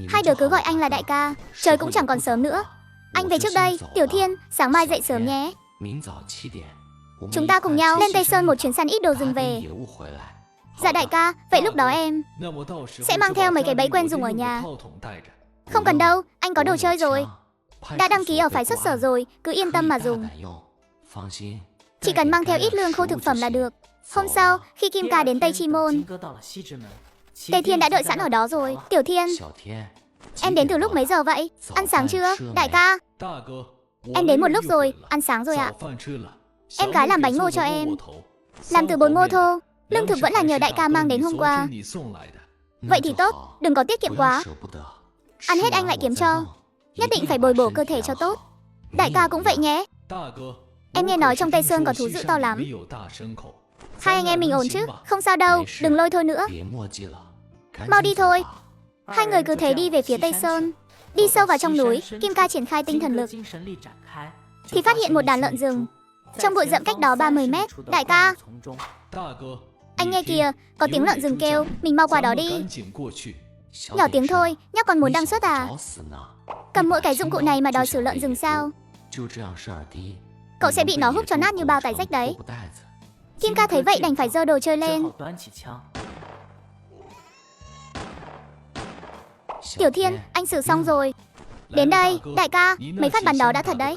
Hai đứa cứ gọi anh là đại ca. Trời cũng chẳng còn sớm nữa. Anh về trước đây, Tiểu Thiên, sáng mai dậy sớm nhé. Chúng ta cùng nhau lên Tây Sơn một chuyến săn ít đồ rừng về. Dạ đại ca, vậy lúc đó em sẽ mang theo mấy cái bẫy quen dùng ở nhà. Không cần đâu, anh có đồ chơi rồi. Đã đăng ký ở phái xuất sở rồi, cứ yên tâm mà dùng. Chỉ cần mang theo ít lương khô thực phẩm là được. Hôm sau, khi Kim Ca đến Tây Chi Môn, Tề Thiên đã đợi sẵn ở đó rồi. Tiểu Thiên, em đến từ lúc mấy giờ vậy? Ăn sáng chưa? Đại ca, em đến một lúc rồi, ăn sáng rồi ạ. Em gái làm bánh ngô cho em. Làm từ bột ngô thô. Lương thực vẫn là nhờ đại ca mang đến hôm qua. Vậy thì tốt, đừng có tiết kiệm quá. Ăn hết anh lại kiếm cho. Nhất định phải bồi bổ cơ thể cho tốt. Đại ca cũng vậy nhé. Em nghe nói trong Tây Sơn có thú dữ to lắm. Hai anh em mình ổn chứ? Không sao đâu, đừng lôi thôi nữa. Mau đi thôi. Hai người cứ thế đi về phía Tây Sơn. Đi sâu vào trong núi, Kim Ca triển khai tinh thần lực thì phát hiện một đàn lợn rừng trong bụi rậm cách đó 30 mét. Đại ca, anh nghe kìa, có tiếng lợn rừng kêu, mình mau qua đó đi. Nhỏ tiếng thôi, nhóc còn muốn đăng xuất à? Cầm mỗi cái dụng cụ này mà đòi xử lợn rừng sao? Cậu sẽ bị nó húc cho nát như bao tải rách đấy. Kim Ca thấy vậy đành phải giơ đồ chơi lên. Tiểu Thiên, anh xử xong rồi. Đến đây, đại ca, mấy phát bắn đó đã thật đấy.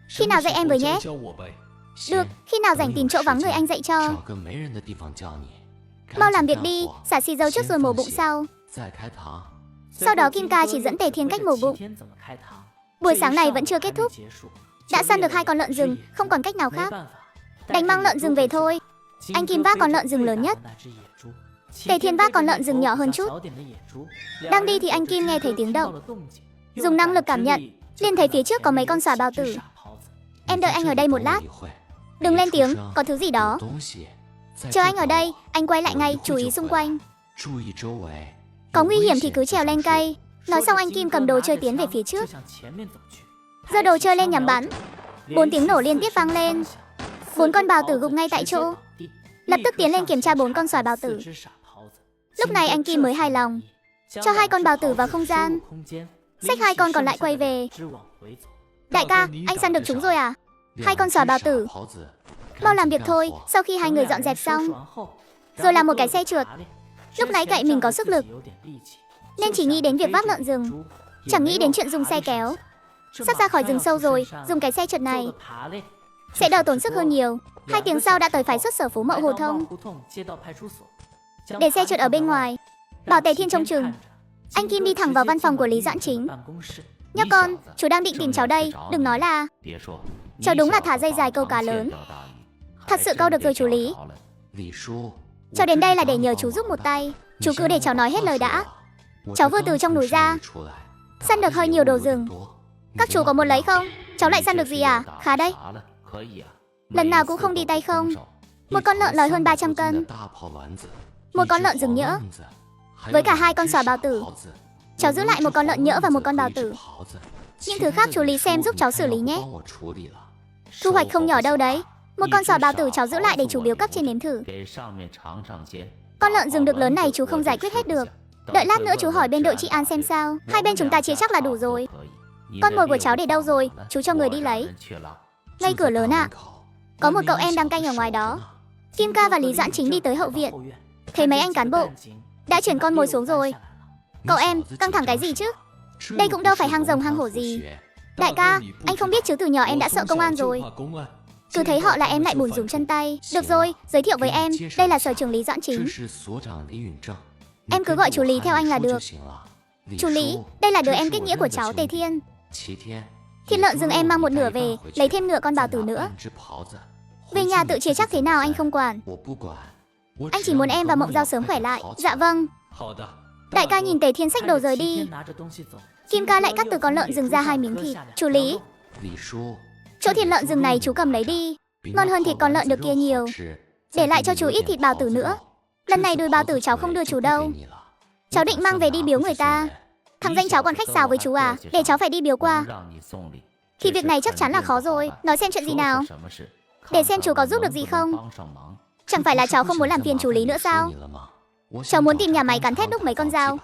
Khi nào dạy em với nhé? Được, khi nào rảnh tìm chỗ vắng người anh dạy cho. Mau làm việc đi, xả xì dầu trước rồi mổ bụng sau. Sau đó Kim Ca chỉ dẫn Tề Thiên cách mổ bụng. Buổi sáng này vẫn chưa kết thúc. Đã săn được 2 con lợn rừng, không còn cách nào khác. Đành mang lợn rừng về thôi. Anh Kim vác con lợn rừng lớn nhất, Tề Thiên vác con lợn rừng nhỏ hơn chút. Đang đi thì anh Kim nghe thấy tiếng động. Dùng năng lực cảm nhận, liền thấy phía trước có mấy con sói bào tử. Em đợi anh ở đây một lát. Đừng lên tiếng, có thứ gì đó. Chờ anh ở đây, anh quay lại ngay, chú ý xung quanh. Có nguy hiểm thì cứ trèo lên cây. Nói xong anh Kim cầm đồ chơi tiến về phía trước. Giơ đồ chơi lên nhắm bắn. 4 tiếng nổ liên tiếp vang lên. 4 con bào tử gục ngay tại chỗ. Lập tức tiến lên kiểm tra 4 con sói bào tử. Lúc này anh Kim mới hài lòng, cho 2 con bào tử vào không gian, xách 2 con còn lại quay về. Đại ca, anh săn được chúng rồi à? 2 con sói bào tử. Mau làm việc thôi. Sau khi hai người dọn dẹp xong, rồi làm một cái xe trượt. Lúc nãy cậy mình có sức lực nên chỉ nghĩ đến việc vác lợn rừng, chẳng nghĩ đến chuyện dùng xe kéo. Sắp ra khỏi rừng sâu rồi, dùng cái xe trượt này sẽ đỡ tốn sức hơn nhiều. 2 tiếng sau đã tới phái xuất sở Phú Mậu Hồ Thông. Để xe trượt ở bên ngoài, bảo Tề Thiên trông chừng. Anh Kim đi thẳng vào văn phòng của Lý Doãn Chính. Nhóc con, chú đang định tìm cháu đây, đừng nói là. Cháu đúng là thả dây dài câu cá lớn. Thật sự câu được rồi chú Lý. Cháu đến đây là để nhờ chú giúp một tay. Chú cứ để cháu nói hết lời đã. Cháu vừa từ trong núi ra, săn được hơi nhiều đồ rừng. Các chú có muốn lấy không? Cháu lại săn được gì à? Khá đấy. Lần nào cũng không đi tay không. Một con lợn lòi hơn 300 cân. Một con lợn rừng nhỡ, với cả 2 con sói bào tử. Cháu giữ lại một con lợn nhỡ và một con bào tử. Những thứ khác chú Lý xem giúp cháu xử lý nhé. Thu hoạch không nhỏ đâu đấy. Một con sói bào tử cháu giữ lại để chú biếu cấp trên nếm thử. Con lợn rừng được lớn này chú không giải quyết hết được. Đợi lát nữa chú hỏi bên đội trị an xem sao. Hai bên chúng ta chia chắc là đủ rồi. Con mồi của cháu để đâu rồi? Chú cho người đi lấy. Ngay cửa lớn ạ. Có một cậu em đang canh ở ngoài đó. Kim Ca và Lý Doãn Chính đi tới hậu viện, thấy mấy anh cán bộ đã chuyển con mồi xuống rồi. Cậu em, căng thẳng cái gì chứ? Đây cũng đâu phải hang rồng hang hổ gì. Đại ca, anh không biết chứ từ nhỏ em đã sợ công an rồi. Cứ thấy họ là em lại bủn rủn chân tay. Được rồi, giới thiệu với em, đây là sở trưởng Lý Doãn Chính. Em cứ gọi chú Lý theo anh là được. Chú Lý, đây là đứa em kết nghĩa của cháu Tề Thiên. Thịt lợn rừng em mang một nửa về, lấy thêm nửa con bào tử nữa. Về nhà tự chia chắc thế nào anh không quản. Anh chỉ muốn em và Mộng Giao sớm khỏe lại. Dạ vâng. Đại ca nhìn Tề Thiên xách đồ rời đi. Kim ca lại cắt từ con lợn rừng ra 2 miếng thịt. Chú Lý, chỗ thịt lợn rừng này chú cầm lấy đi. Ngon hơn thịt con lợn được kia nhiều. Để lại cho chú ít thịt bào tử nữa. Lần này đùi bào tử cháu không đưa chú đâu. Cháu định mang về đi biếu người ta. Thằng danh cháu còn khách sáo với chú à, để cháu phải đi biếu qua. Thì việc này chắc chắn là khó rồi. Nói xem chuyện gì nào. Để xem chú có giúp được gì không. Chẳng phải là cháu không muốn làm phiền chú Lý nữa sao? Cháu muốn tìm nhà máy cán thép đúc mấy con dao.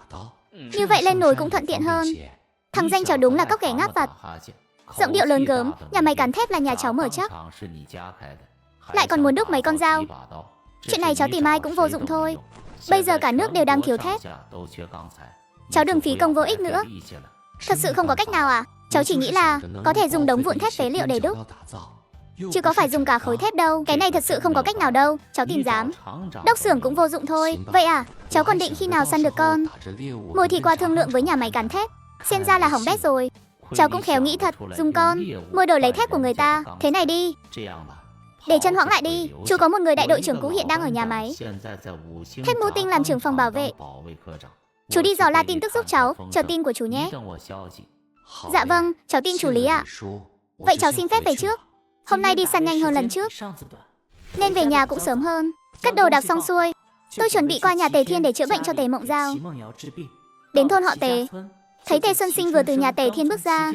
Như vậy lên nồi cũng thuận tiện hơn. Thằng danh cháu đúng là cóc ghẻ ngáp vặt. Giọng điệu lớn gớm, nhà máy cán thép là nhà cháu mở chắc. Lại còn muốn đúc mấy con dao. Chuyện này cháu tìm ai cũng vô dụng thôi. Bây giờ cả nước đều đang thiếu thép. Cháu đừng phí công vô ích nữa. Thật sự không có cách nào à? Cháu chỉ nghĩ là có thể dùng đống vụn thép phế liệu để đúc, chứ có phải dùng cả khối thép đâu. Cái này thật sự không có cách nào đâu. Cháu tìm giám đốc xưởng cũng vô dụng thôi. Vậy à? Cháu còn định khi nào săn được con mồi thì qua thương lượng với nhà máy cán thép. Xem ra là hỏng bét rồi. Cháu cũng khéo nghĩ thật. Dùng con mồi đổi lấy thép của người ta. Thế này đi, để chân hoãng lại đi. Chú có một người đại đội trưởng cũ hiện đang ở nhà máy. Thép Mưu Tinh làm trưởng phòng bảo vệ. Chú đi dò la tin tức giúp cháu. Chờ tin của chú nhé. Dạ vâng, cháu tin chú Lý ạ. Vậy cháu xin phép về trước. Hôm nay đi săn nhanh hơn lần trước, nên về nhà cũng sớm hơn. Cất đồ đạc xong xuôi, tôi chuẩn bị qua nhà Tề Thiên để chữa bệnh cho Tề Mộng Giao. Đến thôn họ Tề, thấy Tề Xuân Sinh vừa từ nhà Tề Thiên bước ra,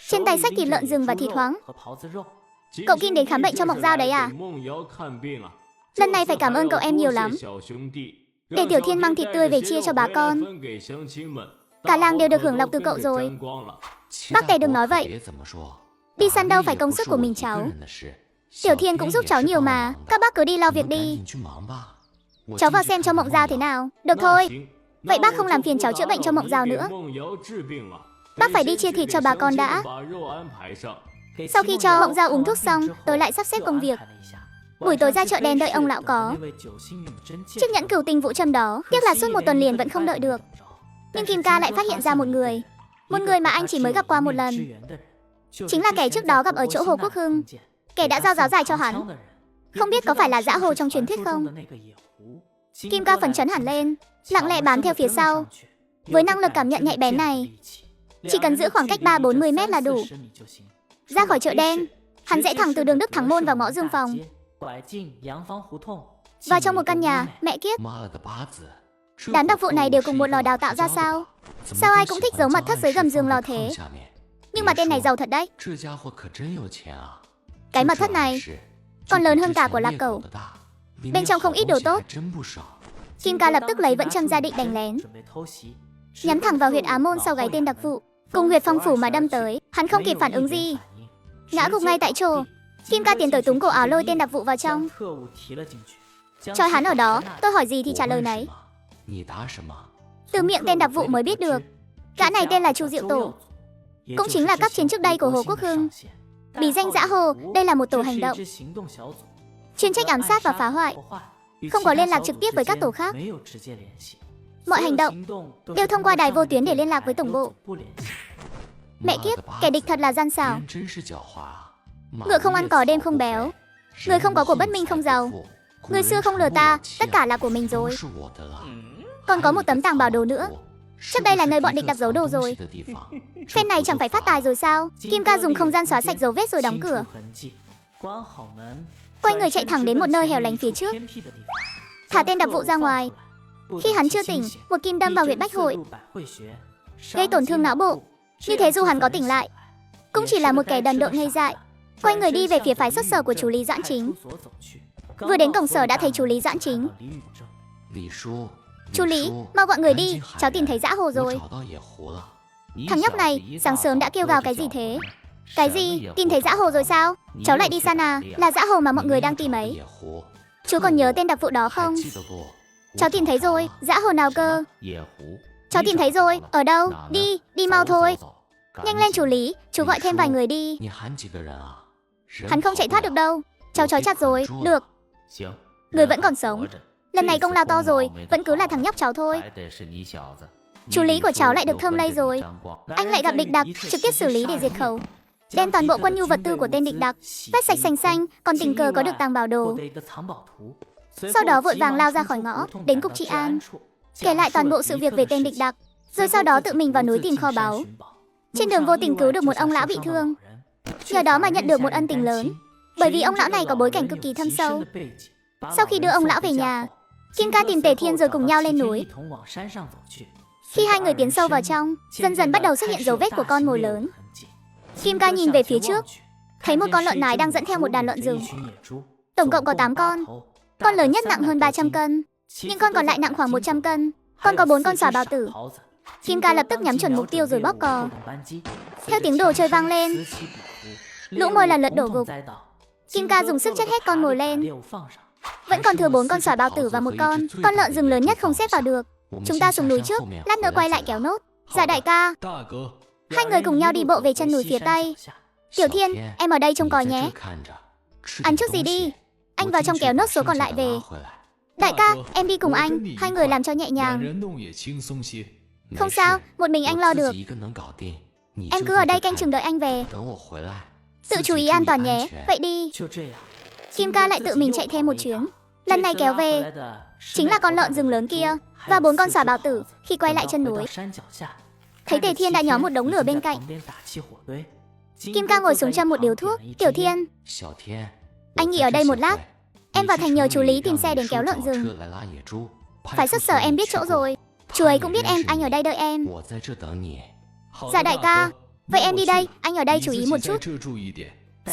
trên tay xách thịt lợn rừng và thịt hoáng. Cậu Kim đến khám bệnh cho Mộng Giao đấy à? Lần này phải cảm ơn cậu em nhiều lắm. Để Tiểu Thiên mang thịt tươi về chia cho bà con. Cả làng đều được hưởng lộc từ cậu rồi. Bác Tề đừng nói vậy. Đi săn đâu phải công sức của mình cháu. Tiểu Thiên cũng giúp cháu nhiều mà. Các bác cứ đi lo việc đi. Cháu vào xem cho Mộng Giao thế nào. Được thôi. Vậy bác không làm phiền cháu chữa bệnh cho Mộng Giao nữa. Bác phải đi chia thịt cho bà con đã. Sau khi cho Mộng Giao uống thuốc xong, tôi lại sắp xếp công việc. Buổi tối ra chợ đen đợi ông lão có. Chiếc nhẫn cửu tình Vũ Trâm đó, tiếc là suốt một tuần liền vẫn không đợi được. Nhưng Kim ca lại phát hiện ra một người mà anh chỉ mới gặp qua một lần. Chính là kẻ trước đó gặp ở chỗ Hồ Quốc Hưng. Kẻ đã giao giáo giải cho hắn. Không biết có phải là Dã Hồ trong truyền thuyết không? Kim ca phấn chấn hẳn lên, lặng lẽ bám theo phía sau. Với năng lực cảm nhận nhạy bén này, chỉ cần giữ khoảng cách 30-40 mét là đủ. Ra khỏi chợ đen, hắn rẽ thẳng từ đường Đức Thắng Môn vào ngõ Dương Phòng, vào trong một căn nhà. Mẹ kiếp, đám đặc vụ này đều cùng một lò đào tạo ra sao? Sao ai cũng thích giấu mật thất dưới gầm giường lò thế? Nhưng mà tên này giàu thật đấy. Cái mật thất này còn lớn hơn cả của Lạc Cẩu. Bên trong không ít đồ tốt. Kim ca lập tức lấy vẫn châm ra định đánh lén, nhắm thẳng vào huyệt Á Môn sau gáy tên đặc vụ, cùng huyệt Phong Phủ mà đâm tới. Hắn không kịp phản ứng gì, ngã gục ngay tại chỗ. Kim ca tiến tới túm cổ áo lôi tên đặc vụ vào trong, trói hắn ở đó. Tôi hỏi gì thì trả lời nấy. Từ miệng tên đặc vụ mới biết được, gã này tên là Chu Diệu Tổ, cũng chính là cấp trên trước đây của Hồ Quốc Hưng. Bí danh Dã Hồ, đây là một tổ hành động chuyên trách ám sát và phá hoại, không có liên lạc trực tiếp với các tổ khác. Mọi hành động đều thông qua đài vô tuyến để liên lạc với tổng bộ. Mẹ kiếp, kẻ địch thật là gian xảo. Ngựa không ăn cỏ đêm không béo, người không có của bất minh không giàu. Người xưa không lừa ta, tất cả là của mình rồi. Còn có một tấm tàng bảo đồ nữa. Trước đây là nơi bọn địch đặt giấu đồ rồi. Phen này chẳng phải phát tài rồi sao? Kim ca dùng không gian xóa sạch dấu vết rồi đóng cửa, quay người chạy thẳng đến một nơi hẻo lánh phía trước, thả tên đặc vụ ra ngoài. Khi hắn chưa tỉnh, một kim đâm vào huyệt bách hội, gây tổn thương não bộ. Như thế dù hắn có tỉnh lại, cũng chỉ là một kẻ đần độn ngây dại. Quay người đi về phía phái xuất sở của chú Lý Doãn Chính. Vừa đến cổng sở đã thấy chú Lý Doãn Chính. Chú Lý, mau gọi người đi, cháu tìm thấy Dã Hồ rồi. Thằng nhóc này sáng sớm đã kêu gào cái gì thế? Cái gì? Tìm thấy Dã Hồ rồi sao? Cháu lại đi săn à? Là Dã Hồ mà mọi người đang tìm ấy. Chú còn nhớ tên đặc vụ đó không? Cháu tìm thấy rồi. Dã Hồ nào cơ? Cháu tìm thấy rồi. Ở đâu? Đi mau thôi. Nhanh lên chú Lý, chú gọi thêm vài người đi. Hắn không chạy thoát được đâu. Cháu trói chặt rồi. Được. Người vẫn còn sống. Lần này công lao to rồi, vẫn cứ là thằng nhóc cháu thôi. Chú lý của cháu lại được thơm lây rồi. Anh lại gặp địch đặc, trực tiếp xử lý để diệt khẩu. Đem toàn bộ quân nhu vật tư của tên địch đặc vét sạch sành xanh, còn tình cờ có được tàng bảo đồ. Sau đó vội vàng lao ra khỏi ngõ, đến cục trị an, kể lại toàn bộ sự việc về tên địch đặc, rồi sau đó tự mình vào núi tìm kho báu. Trên đường vô tình cứu được một ông lão bị thương, nhờ đó mà nhận được một ân tình lớn, bởi vì ông lão này có bối cảnh cực kỳ thâm sâu. Sau khi đưa ông lão về nhà, Kim Ca tìm Tề Thiên rồi cùng nhau lên núi. Khi hai người tiến sâu vào trong, dần dần bắt đầu xuất hiện dấu vết của con mồi lớn. Kim Ca nhìn về phía trước, thấy một con lợn nái đang dẫn theo một đàn lợn rừng. Tổng cộng có 8 con. Con lớn nhất nặng hơn 300 cân, những con còn lại nặng khoảng 100 cân. Còn có 4 con sói bào tử. Kim Ca lập tức nhắm chuẩn mục tiêu rồi bóp cò. Theo tiếng đồ chơi vang lên, lũ mồi lần lượt đổ gục. Kim Ca dùng sức chất hết con mồi lên. Vẫn còn thừa 4 con sói bào tử và một con lợn rừng lớn nhất không xếp vào được. Chúng ta xuống núi trước, lát nữa quay lại kéo nốt. Dạ đại ca. Hai người cùng nhau đi bộ về chân núi phía tây. Tiểu Thiên, em ở đây trông còi nhé. Ăn chút gì đi. Anh vào trong kéo nốt số còn lại về. Đại ca, em đi cùng anh. Hai người làm cho nhẹ nhàng. Không sao, một mình anh lo được. Em cứ ở đây canh chừng đợi anh về. Tự chú ý an toàn nhé. Vậy đi. Kim Ca lại tự mình chạy thêm một chuyến. Lần này kéo về chính là con lợn rừng lớn kia và 4 con sói bào tử. Khi quay lại chân núi, thấy Tề Thiên đã nhóm một đống lửa bên cạnh. Kim Ca ngồi xuống châm một điếu thuốc. Tiểu Thiên, anh nghỉ ở đây một lát. Em vào thành nhờ chú Lý tìm xe đến kéo lợn rừng. Phải xuất sở em biết chỗ rồi. Chú ấy cũng biết anh ở đây đợi em. Dạ đại ca. Vậy em đi đây, anh ở đây chú ý một chút.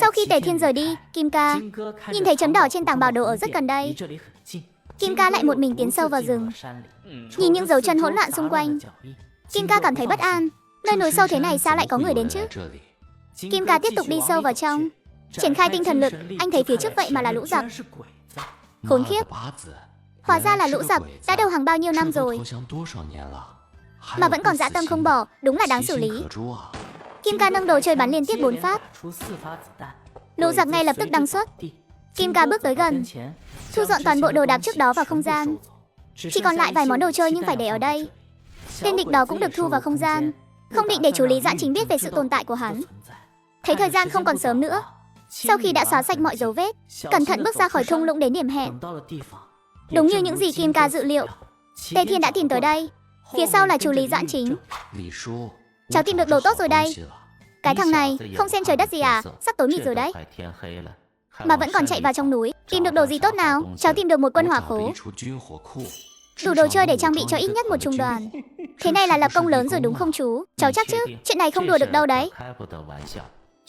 Sau khi Tề Thiên rời đi, Kim Ca nhìn thấy chấm đỏ trên tảng bảo đồ ở rất gần đây. Kim Ca lại một mình tiến sâu vào rừng. Nhìn những dấu chân hỗn loạn xung quanh, Kim Ca cảm thấy bất an. Nơi núi sâu thế này sao lại có người đến chứ? Kim Ca tiếp tục đi sâu vào trong. Triển khai tinh thần lực, anh thấy phía trước vậy mà là lũ giặc. Khốn khiếp. Hóa ra là lũ giặc đã đầu hàng bao nhiêu năm rồi mà vẫn còn dã tâm không bỏ, đúng là đáng xử lý. Kim Ca nâng đồ chơi bắn liên tiếp 4 phát. Lũ giặc ngay lập tức đăng xuất. Kim Ca bước tới gần, thu dọn toàn bộ đồ đạc trước đó vào không gian. Chỉ còn lại vài món đồ chơi nhưng phải để ở đây. Tên địch đó cũng được thu vào không gian, không định để chú Lý Dạn Chính biết về sự tồn tại của hắn. Thấy thời gian không còn sớm nữa, sau khi đã xóa sạch mọi dấu vết, cẩn thận bước ra khỏi thung lũng đến điểm hẹn. Đúng như những gì Kim Ca dự liệu, Tề Thiên đã tìm tới đây. Phía sau là chú Lý Dạn Chính. Cháu tìm được đồ tốt rồi đây. Cái thằng này không xem trời đất gì à? Sắp tối mịt rồi đấy, mà vẫn còn chạy vào trong núi. Tìm được đồ gì tốt nào? Cháu tìm được một quân hỏa khố, đủ đồ chơi để trang bị cho ít nhất một trung đoàn. Thế này là lập công lớn rồi đúng không chú? Cháu chắc chứ? Chuyện này không đùa được đâu đấy.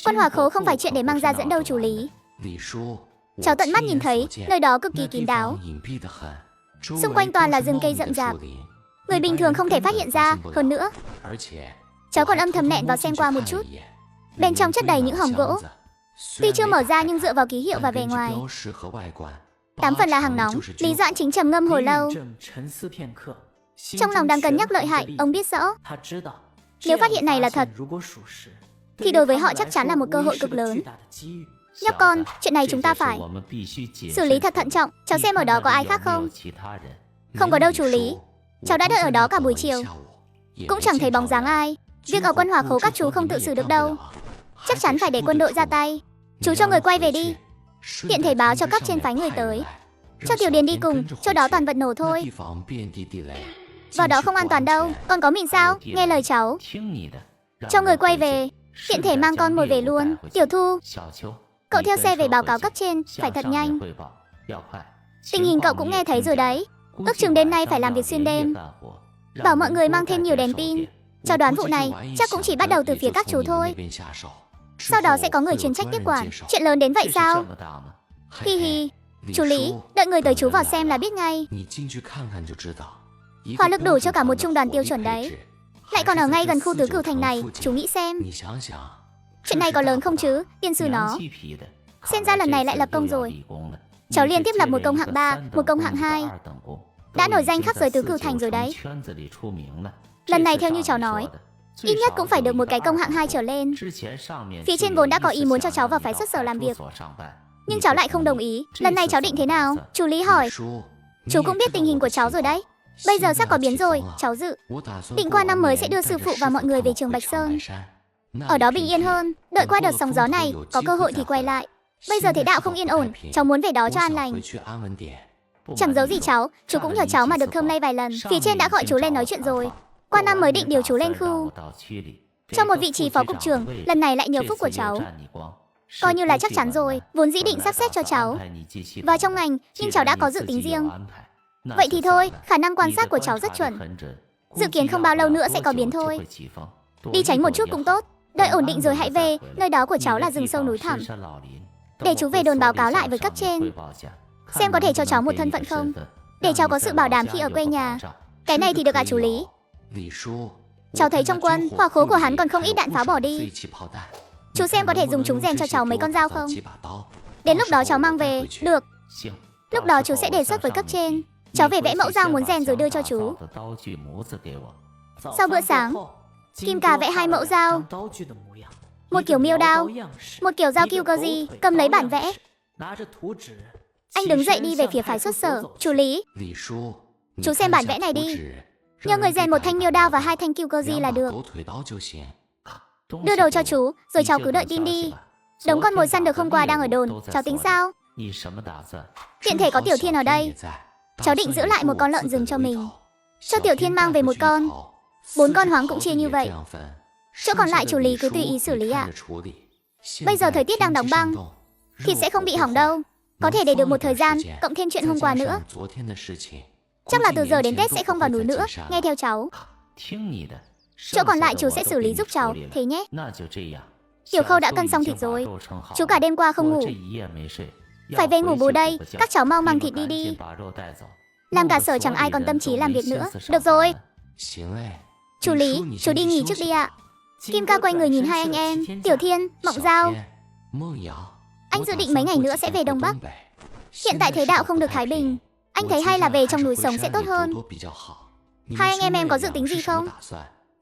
Quân hỏa khố không phải chuyện để mang ra dẫn đâu chú Lý. Cháu tận mắt nhìn thấy, nơi đó cực kỳ kín đáo. Xung quanh toàn là rừng cây rậm rạp, người bình thường không thể phát hiện ra. Hơn nữa, cháu còn âm thầm nẹn vào xem qua một chút. Bên trong chất đầy những hòm gỗ, tuy chưa mở ra nhưng dựa vào ký hiệu và vẻ ngoài, 8 phần là hàng nóng. Lý Dạn Chính trầm ngâm hồi lâu, trong lòng đang cân nhắc lợi hại. Ông biết rõ, nếu phát hiện này là thật thì đối với họ chắc chắn là một cơ hội cực lớn. Nhóc con, chuyện này chúng ta phải xử lý thật thận trọng. Cháu xem ở đó có ai khác không? Không có đâu chú Lý. Cháu đã đợi ở đó cả buổi chiều, cũng chẳng thấy bóng dáng ai. Việc ở quân hỏa khố các chú không tự xử được đâu, chắc chắn phải để quân đội ra tay. Chú cho người quay về đi, tiện thể báo cho cấp trên phái người tới. Cho Tiểu Điền đi cùng, chỗ đó toàn vật nổ thôi. Vào đó không an toàn đâu. Con có mình sao? Nghe lời cháu. Cho người quay về, tiện thể mang con mồi về luôn. Tiểu Thu, cậu theo xe về báo cáo cấp trên, phải thật nhanh. Tình hình cậu cũng nghe thấy rồi đấy. Ước chừng đêm nay phải làm việc xuyên đêm. Bảo mọi người mang thêm nhiều đèn pin. Cháu đoán vụ này chắc cũng chỉ bắt đầu từ phía các chú thôi. Sau đó sẽ có người chuyên trách tiếp quản. Chuyện lớn đến vậy sao? Hi hi. Chú Lý, đợi người tới chú vào xem là biết ngay. Hỏa lực đủ cho cả một trung đoàn tiêu chuẩn đấy. Lại còn ở ngay gần khu tứ cửu thành này. Chú nghĩ xem, chuyện này có lớn không chứ? Tiên sư nó xem ra lần này lại lập công rồi. Cháu liên tiếp lập một công hạng 3, một công hạng 2, đã nổi danh khắp giới tứ cửu thành rồi đấy. Lần này theo như cháu nói, Ít nhất cũng phải được một cái công hạng 2 trở lên. Phía trên vốn đã có ý muốn cho cháu vào phái xuất sở làm việc, nhưng cháu lại không đồng ý. Lần này cháu định thế nào? Chú Lý hỏi. Chú cũng biết tình hình của cháu rồi đấy. Bây giờ sắp có biến rồi, cháu dự định qua năm mới sẽ đưa sư phụ và mọi người về trường Bạch Sơn. Ở đó bình yên hơn, đợi qua đợt sóng gió này, có cơ hội thì quay lại. Bây giờ thế đạo không yên ổn, cháu muốn về đó cho an lành. Chẳng giấu gì cháu, chú cũng nhờ cháu mà được thơm lay vài lần. Phía trên đã gọi chú lên nói chuyện rồi. Qua năm mới định điều chú lên khu cho một vị trí phó cục trưởng, lần này lại nhờ phúc của cháu. Coi như là chắc chắn rồi, vốn dĩ định sắp xếp cho cháu vào trong ngành, nhưng cháu đã có dự tính riêng. Vậy thì thôi, khả năng quan sát của cháu rất chuẩn. Dự kiến không bao lâu nữa sẽ có biến thôi. Đi tránh một chút cũng tốt, đợi ổn định rồi hãy về, nơi đó của cháu là rừng sâu núi thẳm. Để chú về đồn báo cáo lại với cấp trên, xem có thể cho cháu một thân phận không, để cháu có sự bảo đảm khi ở quê nhà. Cái này thì được chú Lý. Cháu thấy trong quân, hỏa khố của hắn còn không ít đạn pháo bỏ đi. Chú xem có thể dùng chúng rèn cho cháu mấy con dao không? Đến lúc đó cháu mang về, được. Lúc đó chú sẽ đề xuất với cấp trên, cháu về vẽ mẫu dao muốn rèn rồi đưa cho chú. Sau bữa sáng, Kim Ca vẽ 2 mẫu dao, một kiểu miêu đao, một kiểu dao Kyugoji, cầm lấy bản vẽ. Anh đứng dậy đi về phía phái xuất sở. Chú Lý, chú xem bản vẽ này đi. Nhờ người rèn một thanh miêu đao và 2 thanh Kyugoji là được. Đưa đồ cho chú, rồi cháu cứ đợi tin đi. Đống con mồi săn được hôm qua đang ở đồn, cháu tính sao? Tiện thể có Tiểu Thiên ở đây, cháu định giữ lại một con lợn rừng cho mình, cho Tiểu Thiên mang về một con. 4 con hoáng cũng chia như vậy. Chỗ còn lại chú Lý cứ tùy ý xử lý ạ. Bây giờ thời tiết đang đóng băng, thịt sẽ không bị hỏng đâu. Có thể để được một thời gian, cộng thêm chuyện hôm qua nữa. Chắc là từ giờ đến Tết sẽ không vào núi nữa, nghe theo cháu. Chỗ còn lại chú sẽ xử lý giúp cháu, thế nhé. Tiểu Khâu đã cân xong thịt rồi, chú cả đêm qua không ngủ. Phải về ngủ bù đây, các cháu mau mang thịt đi đi. Làm cả sở chẳng ai còn tâm trí làm việc nữa. Được rồi. Chú Lý, chú đi nghỉ trước đi ạ. Kim Ca quay người nhìn hai anh em, Tiểu Thiên, Mộng Giao. Anh dự định mấy ngày nữa sẽ về Đông Bắc. Hiện tại thế đạo không được thái bình, anh thấy hay là về trong núi sống sẽ tốt hơn. Hai anh em có dự tính gì không?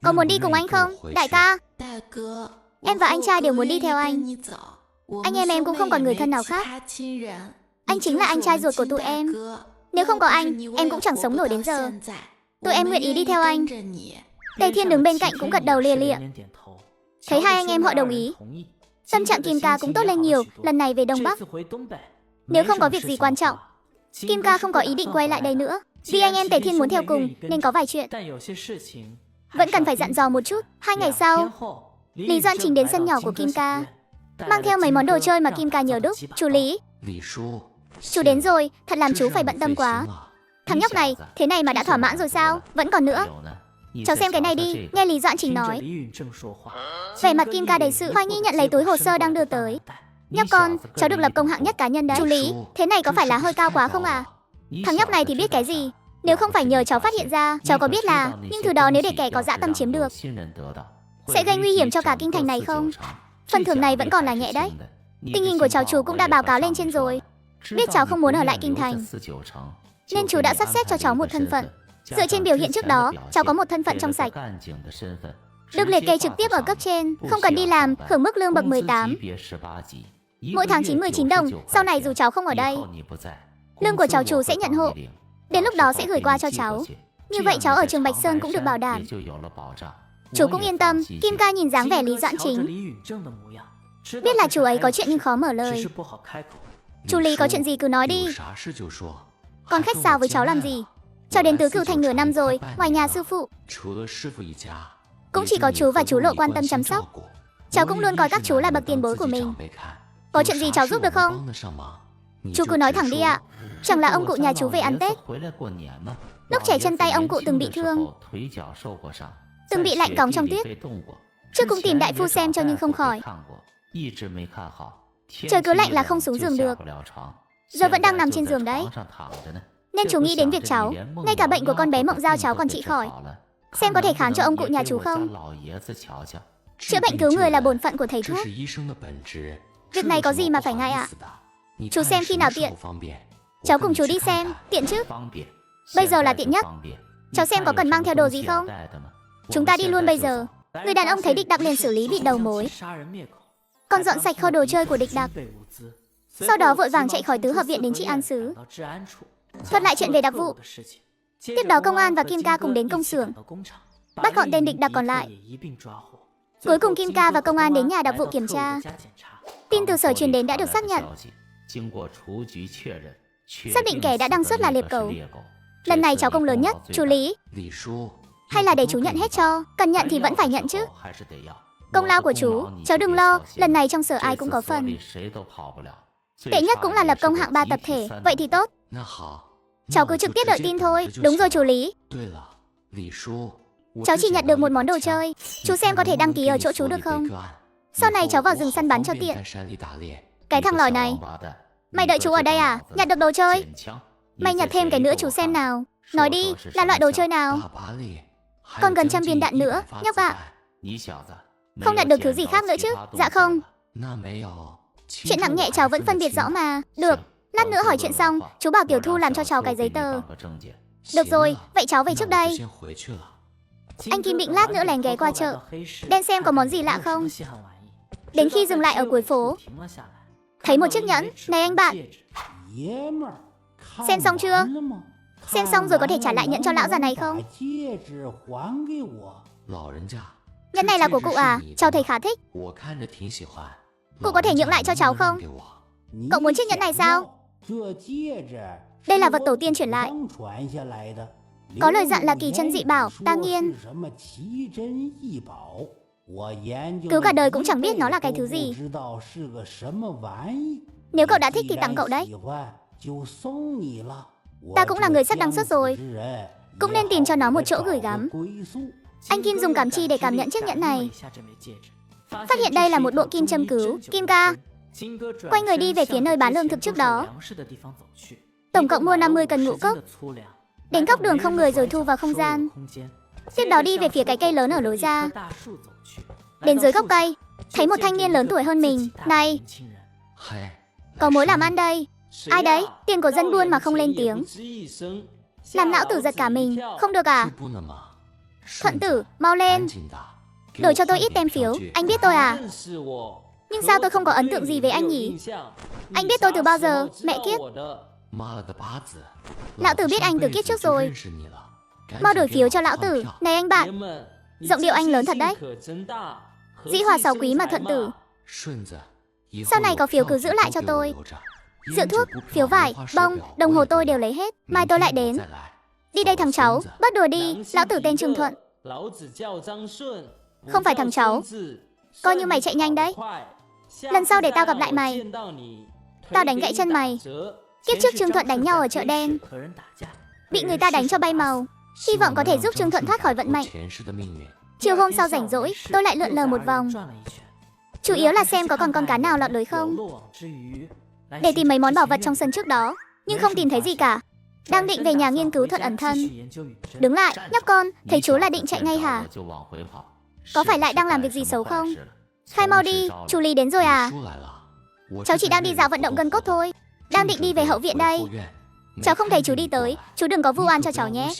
Có muốn đi cùng anh không, đại ca? Em và anh trai đều muốn đi theo anh. Anh em cũng không còn người thân nào khác. Anh chính là anh trai ruột của tụi em. Nếu không có anh, em cũng chẳng sống nổi đến giờ. Tụi em nguyện ý đi theo anh. Tề Thiên đứng bên cạnh cũng gật đầu lia lịa. Thấy hai anh em họ đồng ý, tâm trạng Kim Ca cũng tốt lên nhiều. Lần này về Đông Bắc, nếu không có việc gì quan trọng, Kim Ca không có ý định quay lại đây nữa. Vì anh em Tề Thiên muốn theo cùng nên có vài chuyện vẫn cần phải dặn dò một chút. 2 ngày sau, Lý Doãn Trình đến sân nhỏ của Kim Ca, mang theo mấy món đồ chơi mà Kim Ca nhờ đúc. Chú Lý, chú đến rồi, thật làm chú phải bận tâm quá. Thằng nhóc này, thế này mà đã thỏa mãn rồi sao? Vẫn còn nữa. Cháu xem cái này đi, nghe Lý Doãn Trình nói. Vẻ mặt Kim Ca đầy sự hoài nghi nhận lấy túi hồ sơ đang đưa tới. Nhóc con, cháu được lập công hạng nhất cá nhân đấy. Chú Lý, thế này có phải là hơi cao quá không à? Thằng nhóc này thì biết cái gì? Nếu không phải nhờ cháu phát hiện ra, cháu có biết là những thứ đó nếu để kẻ có dã tâm chiếm được, sẽ gây nguy hiểm cho cả kinh thành này không? Phần thưởng này vẫn còn là nhẹ đấy. Tình hình của cháu chú cũng đã báo cáo lên trên rồi. Biết cháu không muốn ở lại kinh thành, nên chú đã sắp xếp cho cháu một thân phận. Dựa trên biểu hiện trước đó, cháu có một thân phận trong sạch, được liệt kê trực tiếp ở cấp trên, không cần đi làm, hưởng mức lương bậc 18. Mỗi tháng 99 đồng, sau này dù cháu không ở đây, lương của cháu chú sẽ nhận hộ. Đến lúc đó sẽ gửi qua cho cháu. Như vậy cháu ở trường Bạch Sơn cũng được bảo đảm. Chú cũng yên tâm. Kim Ca nhìn dáng vẻ Lý Doãn Chính, biết là chú ấy có chuyện nhưng khó mở lời. Chú Lý có chuyện gì cứ nói đi. Còn khách sáo với cháu làm gì? Cháu đến Tứ Cửu Thành nửa năm rồi, ngoài nhà sư phụ cũng chỉ có chú và chú Lộ quan tâm chăm sóc. Cháu cũng luôn coi các chú là bậc tiền bối của mình. Có chuyện gì cháu giúp được không? Chú cứ nói thẳng đi ạ. Chẳng là ông cụ nhà chú về ăn Tết, lúc trẻ chân tay ông cụ từng bị thương, từng bị lạnh cóng trong tuyết. Trước cũng tìm đại phu xem cho nhưng không khỏi. Trời cứ lạnh là không xuống giường được. Giờ vẫn đang nằm trên giường đấy. Nên chú nghĩ đến việc cháu, ngay cả bệnh của con bé Mộng Giao cháu còn trị khỏi. Xem có thể khám cho ông cụ nhà chú không? Chữa bệnh cứu người là bổn phận của thầy thuốc. Việc này có gì mà phải ngại ạ? Chú xem khi nào tiện, cháu cùng chú đi xem, tiện chứ? Bây giờ là tiện nhất. Cháu xem có cần mang theo đồ gì không? Chúng ta đi luôn bây giờ. Người đàn ông thấy địch đặc liền xử lý bị đầu mối, còn dọn sạch kho đồ chơi của địch đặc. Sau đó vội vàng chạy khỏi tứ hợp viện đến trị an xứ, thuật lại chuyện về đặc vụ. Tiếp đó công an và Kim Ca cùng đến công xưởng, bắt gọn tên địch đặc còn lại. Cuối cùng Kim Ca và công an đến nhà đặc vụ kiểm tra. Tin từ sở truyền đến đã được xác nhận, xác định kẻ đã đăng xuất là Liệp Cẩu. Lần này cháu công lớn nhất, chú Lý. Hay là để chú nhận hết cho? Cần nhận thì vẫn phải nhận chứ. Công lao của chú, cháu đừng lo, lần này trong sở ai cũng có phần. Tệ nhất cũng là lập công hạng 3 tập thể, vậy thì tốt. Cháu cứ trực tiếp đợi tin thôi. Đúng rồi chú Lý. Cháu chỉ nhận được một món đồ chơi. Chú xem có thể đăng ký ở chỗ chú được không? Sau này cháu vào rừng săn bắn cho tiện. Cái thằng lòi này, mày đợi chú ở đây à? Nhặt được đồ chơi? Mày nhặt thêm cái nữa chú xem nào. Nói đi, là loại đồ chơi nào? Còn gần 100 viên đạn nữa, nhóc ạ. Không nhặt được thứ gì khác nữa chứ? Dạ không. Chuyện nặng nhẹ cháu vẫn phân biệt rõ mà. Được, lát nữa hỏi chuyện xong, chú bảo Tiểu Thu làm cho cháu cái giấy tờ. Được rồi, vậy cháu về trước đây. Anh Kim định lát nữa lèn ghé qua chợ, đen xem có món gì lạ không. Đến khi dừng lại ở cuối phố, thấy một chiếc nhẫn. Này anh bạn, xem xong chưa? Xem xong rồi có thể trả lại nhẫn cho lão già này không? Nhẫn này là của cụ à? Cháu thấy khá thích. Cụ có thể nhượng lại cho cháu không? Cậu muốn chiếc nhẫn này sao? Đây là vật tổ tiên chuyển lại. Có lời dặn là kỳ chân dị bảo, tang nhiên. Cứu cả đời cũng chẳng biết nó là cái thứ gì. Nếu cậu đã thích thì tặng cậu đấy. Ta cũng là người sắp đăng xuất rồi, cũng nên tìm cho nó một chỗ gửi gắm. Anh Kim dùng cảm chi để cảm nhận chiếc nhẫn này, phát hiện đây là một bộ kim châm cứu. Kim Ca quay người đi về phía nơi bán lương thực trước đó. Tổng cộng mua 50 cân ngũ cốc. Đến góc đường không người rồi thu vào không gian. Tiếp đó đi về phía cái cây lớn ở lối ra. Đến dưới gốc cây, thấy một thanh niên lớn tuổi hơn mình. Này, có mối làm ăn đây. Ai đấy? Tiền của dân buôn mà không lên tiếng, làm lão tử giật cả mình. Không được à? Thuận tử, mau lên, đổi cho tôi ít tem phiếu. Anh biết tôi à? Nhưng sao tôi không có ấn tượng gì về anh nhỉ? Anh biết tôi từ bao giờ? Mẹ kiếp, lão tử biết anh từ kiếp trước rồi. Mau đổi phiếu cho lão tử. Này anh bạn, giọng điệu anh lớn thật đấy. Dĩ hòa 6 quý mà Thuận tử. Sau này có phiếu cứ giữ lại cho tôi. Rượu thuốc, phiếu vải, bông, đồng hồ tôi đều lấy hết. Mai tôi lại đến. Đi đây thằng cháu, bớt đùa đi. Lão tử tên Trương Thuận. Không phải thằng cháu. Coi như mày chạy nhanh đấy. Lần sau để tao gặp lại mày, tao đánh gãy chân mày. Kiếp trước Trương Thuận đánh nhau ở chợ đen, bị người ta đánh cho bay màu. Hy vọng có thể giúp Trương Thuận thoát khỏi vận mệnh. Chiều hôm sau rảnh rỗi, tôi lại lượn lờ một vòng, chủ yếu là xem có còn con cá nào lọt lưới không, để tìm mấy món bảo vật trong sân trước đó, nhưng không tìm thấy gì cả. Đang định về nhà nghiên cứu thuật ẩn thân. Đứng lại, nhóc con, thấy chú là định chạy ngay hả? Có phải lại đang làm việc gì xấu không? Khai mau đi, chú Lý đến rồi à? Cháu chỉ đang đi dạo vận động gân cốt thôi. Đang định đi về hậu viện đây. Cháu không thấy chú đi tới, chú đừng có vu oan cho cháu nhé.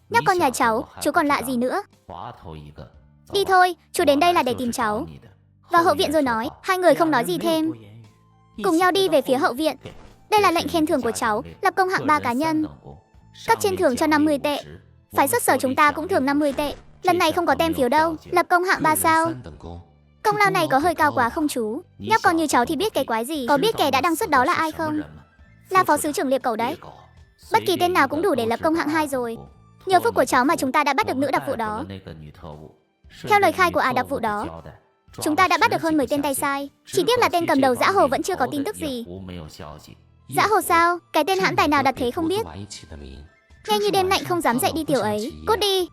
Nhóc con nhà cháu, chú còn lạ gì nữa? Đi thôi, chú đến đây là để tìm cháu. Vào hậu viện rồi nói. Hai người không nói gì thêm, cùng nhau đi về phía hậu viện. Đây là lệnh khen thưởng của cháu, lập công hạng 3 cá nhân. Cấp trên thưởng cho 50 tệ. Phái xuất sở chúng ta cũng thưởng 50 tệ. Lần này không có tem phiếu đâu, lập công hạng 3 sao? Công lao này có hơi cao quá không chú? Nhóc con như cháu thì biết cái quái gì. Có biết kẻ đã đăng xuất đó là ai không? Là phó sứ trưởng Liệp Cẩu đấy. Bất kỳ tên nào cũng đủ để lập công hạng 2 rồi. Nhờ phúc của cháu mà chúng ta đã bắt được nữ đặc vụ đó. Theo lời khai của đặc vụ đó, chúng ta đã bắt được hơn 10 tên tay sai. Chỉ tiếc là tên cầm đầu Dã Hồ vẫn chưa có tin tức gì. Dã Hồ sao? Cái tên hãn tài nào đặt thế không biết. Nghe như đêm lạnh không dám dậy đi tiểu ấy. Cút đi.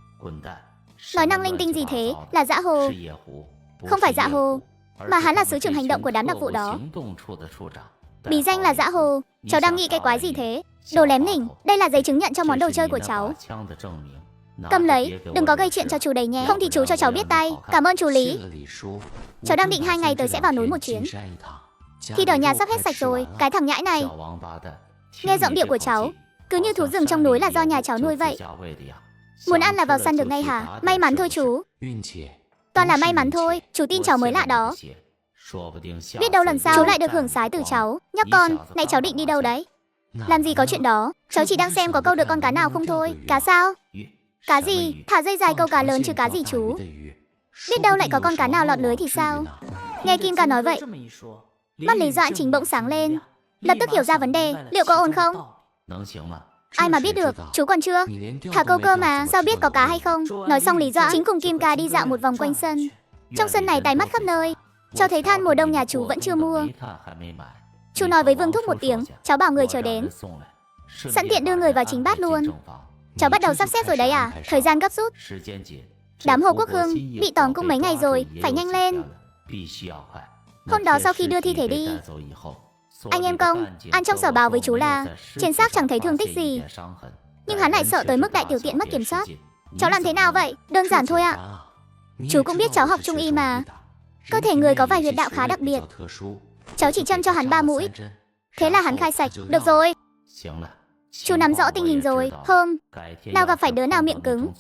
Nói năng linh tinh gì thế? Là Dã Hồ. Không phải Dã Hồ, mà hắn là sứ trưởng hành động của đám đặc vụ đó. Bí danh là Dã Hồ. Cháu đang nghĩ cái quái gì thế? Đồ lém lỉnh. Đây là giấy chứng nhận cho món đồ chơi của cháu. Cầm lấy, đừng có gây chuyện cho chú đấy nhé. Không thì chú cho cháu biết tay. Cảm ơn chú Lý. Cháu đang định 2 ngày tới sẽ vào núi một chuyến. Thì ở nhà sắp hết sạch rồi. Cái thằng nhãi này. Nghe giọng điệu của cháu, cứ như thú rừng trong núi là do nhà cháu nuôi vậy. Muốn ăn là vào săn được ngay hả? May mắn thôi chú. Toàn là may mắn thôi, chú tin cháu mới lạ đó. Biết đâu lần sau chú lại được hưởng sái từ cháu. Nhóc con, nãy cháu định đi đâu đấy? Làm gì có chuyện đó, cháu chỉ đang xem có câu được con cá nào không thôi. Cá sao? Cá gì? Thả dây dài câu cá lớn chứ cá gì chú? Biết đâu lại có con cá nào lọt lưới thì sao? Nghe Kim Ca nói vậy, mắt Lý Doãn Chính bỗng sáng lên, lập tức hiểu ra vấn đề. Liệu có ổn không? Ai mà biết được, chú còn chưa. Thả câu cơ mà, sao biết có cá hay không? Nói xong Lý Doãn Chính cùng Kim Ca đi dạo một vòng quanh sân. Trong sân này tái mắt khắp nơi, cho thấy than mùa đông nhà chú vẫn chưa mua. Chú nói với Vương Thúc một tiếng, cháu bảo người chờ đến. Sẵn tiện đưa người vào chính bát luôn. Cháu bắt đầu sắp xếp rồi đấy à? Thời gian gấp rút. Đám Hồ Quốc Hưng bị tóm cũng mấy ngày rồi, phải nhanh lên. Hôm đó sau khi đưa thi thể đi, anh em Công, An trong sở báo với chú là trên xác chẳng thấy thương tích gì, nhưng hắn lại sợ tới mức đại tiểu tiện mất kiểm soát. Cháu làm thế nào vậy? Đơn giản thôi ạ. Chú cũng biết cháu học trung y mà. Cơ thể người có vài huyệt đạo khá đặc biệt. Cháu chỉ châm cho hắn 3 mũi. Thế là hắn khai sạch. Được rồi. Chú nắm rõ tình hình rồi. Hôm nào gặp phải đứa nào miệng cứng,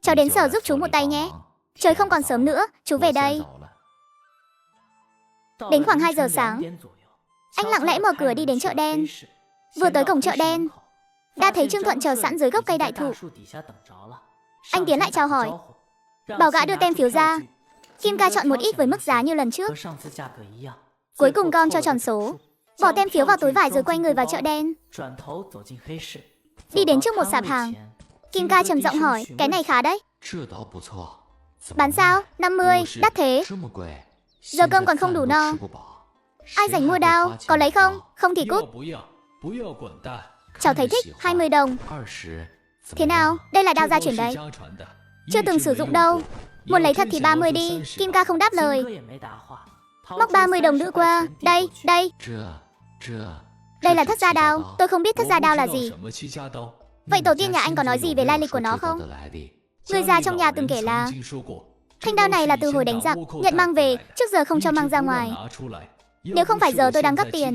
cháu đến sở giúp chú một tay nhé. Trời không còn sớm nữa, chú về đây. Đến khoảng 2 giờ sáng, anh lặng lẽ mở cửa đi đến chợ đen. Vừa tới cổng chợ đen, đã thấy Trương Thuận chờ sẵn dưới gốc cây đại thụ. Anh tiến lại chào hỏi, bảo gã đưa tem phiếu ra. Kim Ca chọn một ít với mức giá như lần trước. Cuối cùng con cho tròn số, bỏ tem phiếu vào túi vải rồi quay người vào chợ đen. Đi đến trước một sạp hàng, Kim Ca trầm giọng hỏi, cái này khá đấy. Bán sao? 50, đắt thế. Giờ cơm còn không đủ no. Ai rảnh mua đao, có lấy không? Không thì cút. Cháu thấy thích, 20 đồng. Thế nào, đây là đao gia truyền đấy. Chưa từng sử dụng đâu. Muốn lấy thật thì 30 đi. Kim Ca không đáp lời. Móc 30 đồng nữa qua. Đây, đây. Đây là thất gia đao. Tôi không biết thất gia đao là gì. Vậy tổ tiên nhà anh có nói gì về lai lịch của nó không? Người già trong nhà từng kể là thanh đao này là từ hồi đánh giặc Nhật mang về, trước giờ không cho mang ra ngoài. Nếu không phải giờ tôi đang gấp tiền,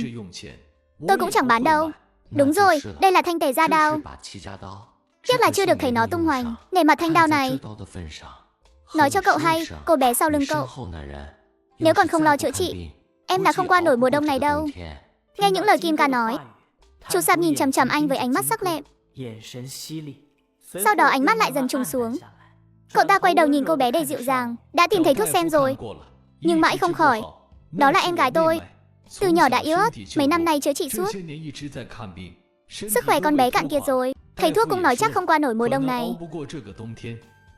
tôi cũng chẳng bán đâu. Đúng rồi, đây là thanh tề gia đao. Tiếc là chưa được thấy nó tung hoành. Nể mặt thanh đao này. Nói cho cậu hay, cô bé sau lưng cậu, nếu còn không lo chữa trị, em là không qua nổi mùa đông này đâu. Nghe những lời Kim Ca nói, chú Sạp nhìn chằm chằm anh với ánh mắt sắc lẹm. Sau đó ánh mắt lại dần trùng xuống. Cậu ta quay đầu nhìn cô bé đầy dịu dàng. Đã tìm thấy thuốc sen rồi, nhưng mãi không khỏi. Đó là em gái tôi. Từ nhỏ đã yếu ớt, mấy năm nay chữa trị suốt. Sức khỏe con bé cạn kiệt rồi. Thầy thuốc cũng nói chắc không qua nổi mùa đông này.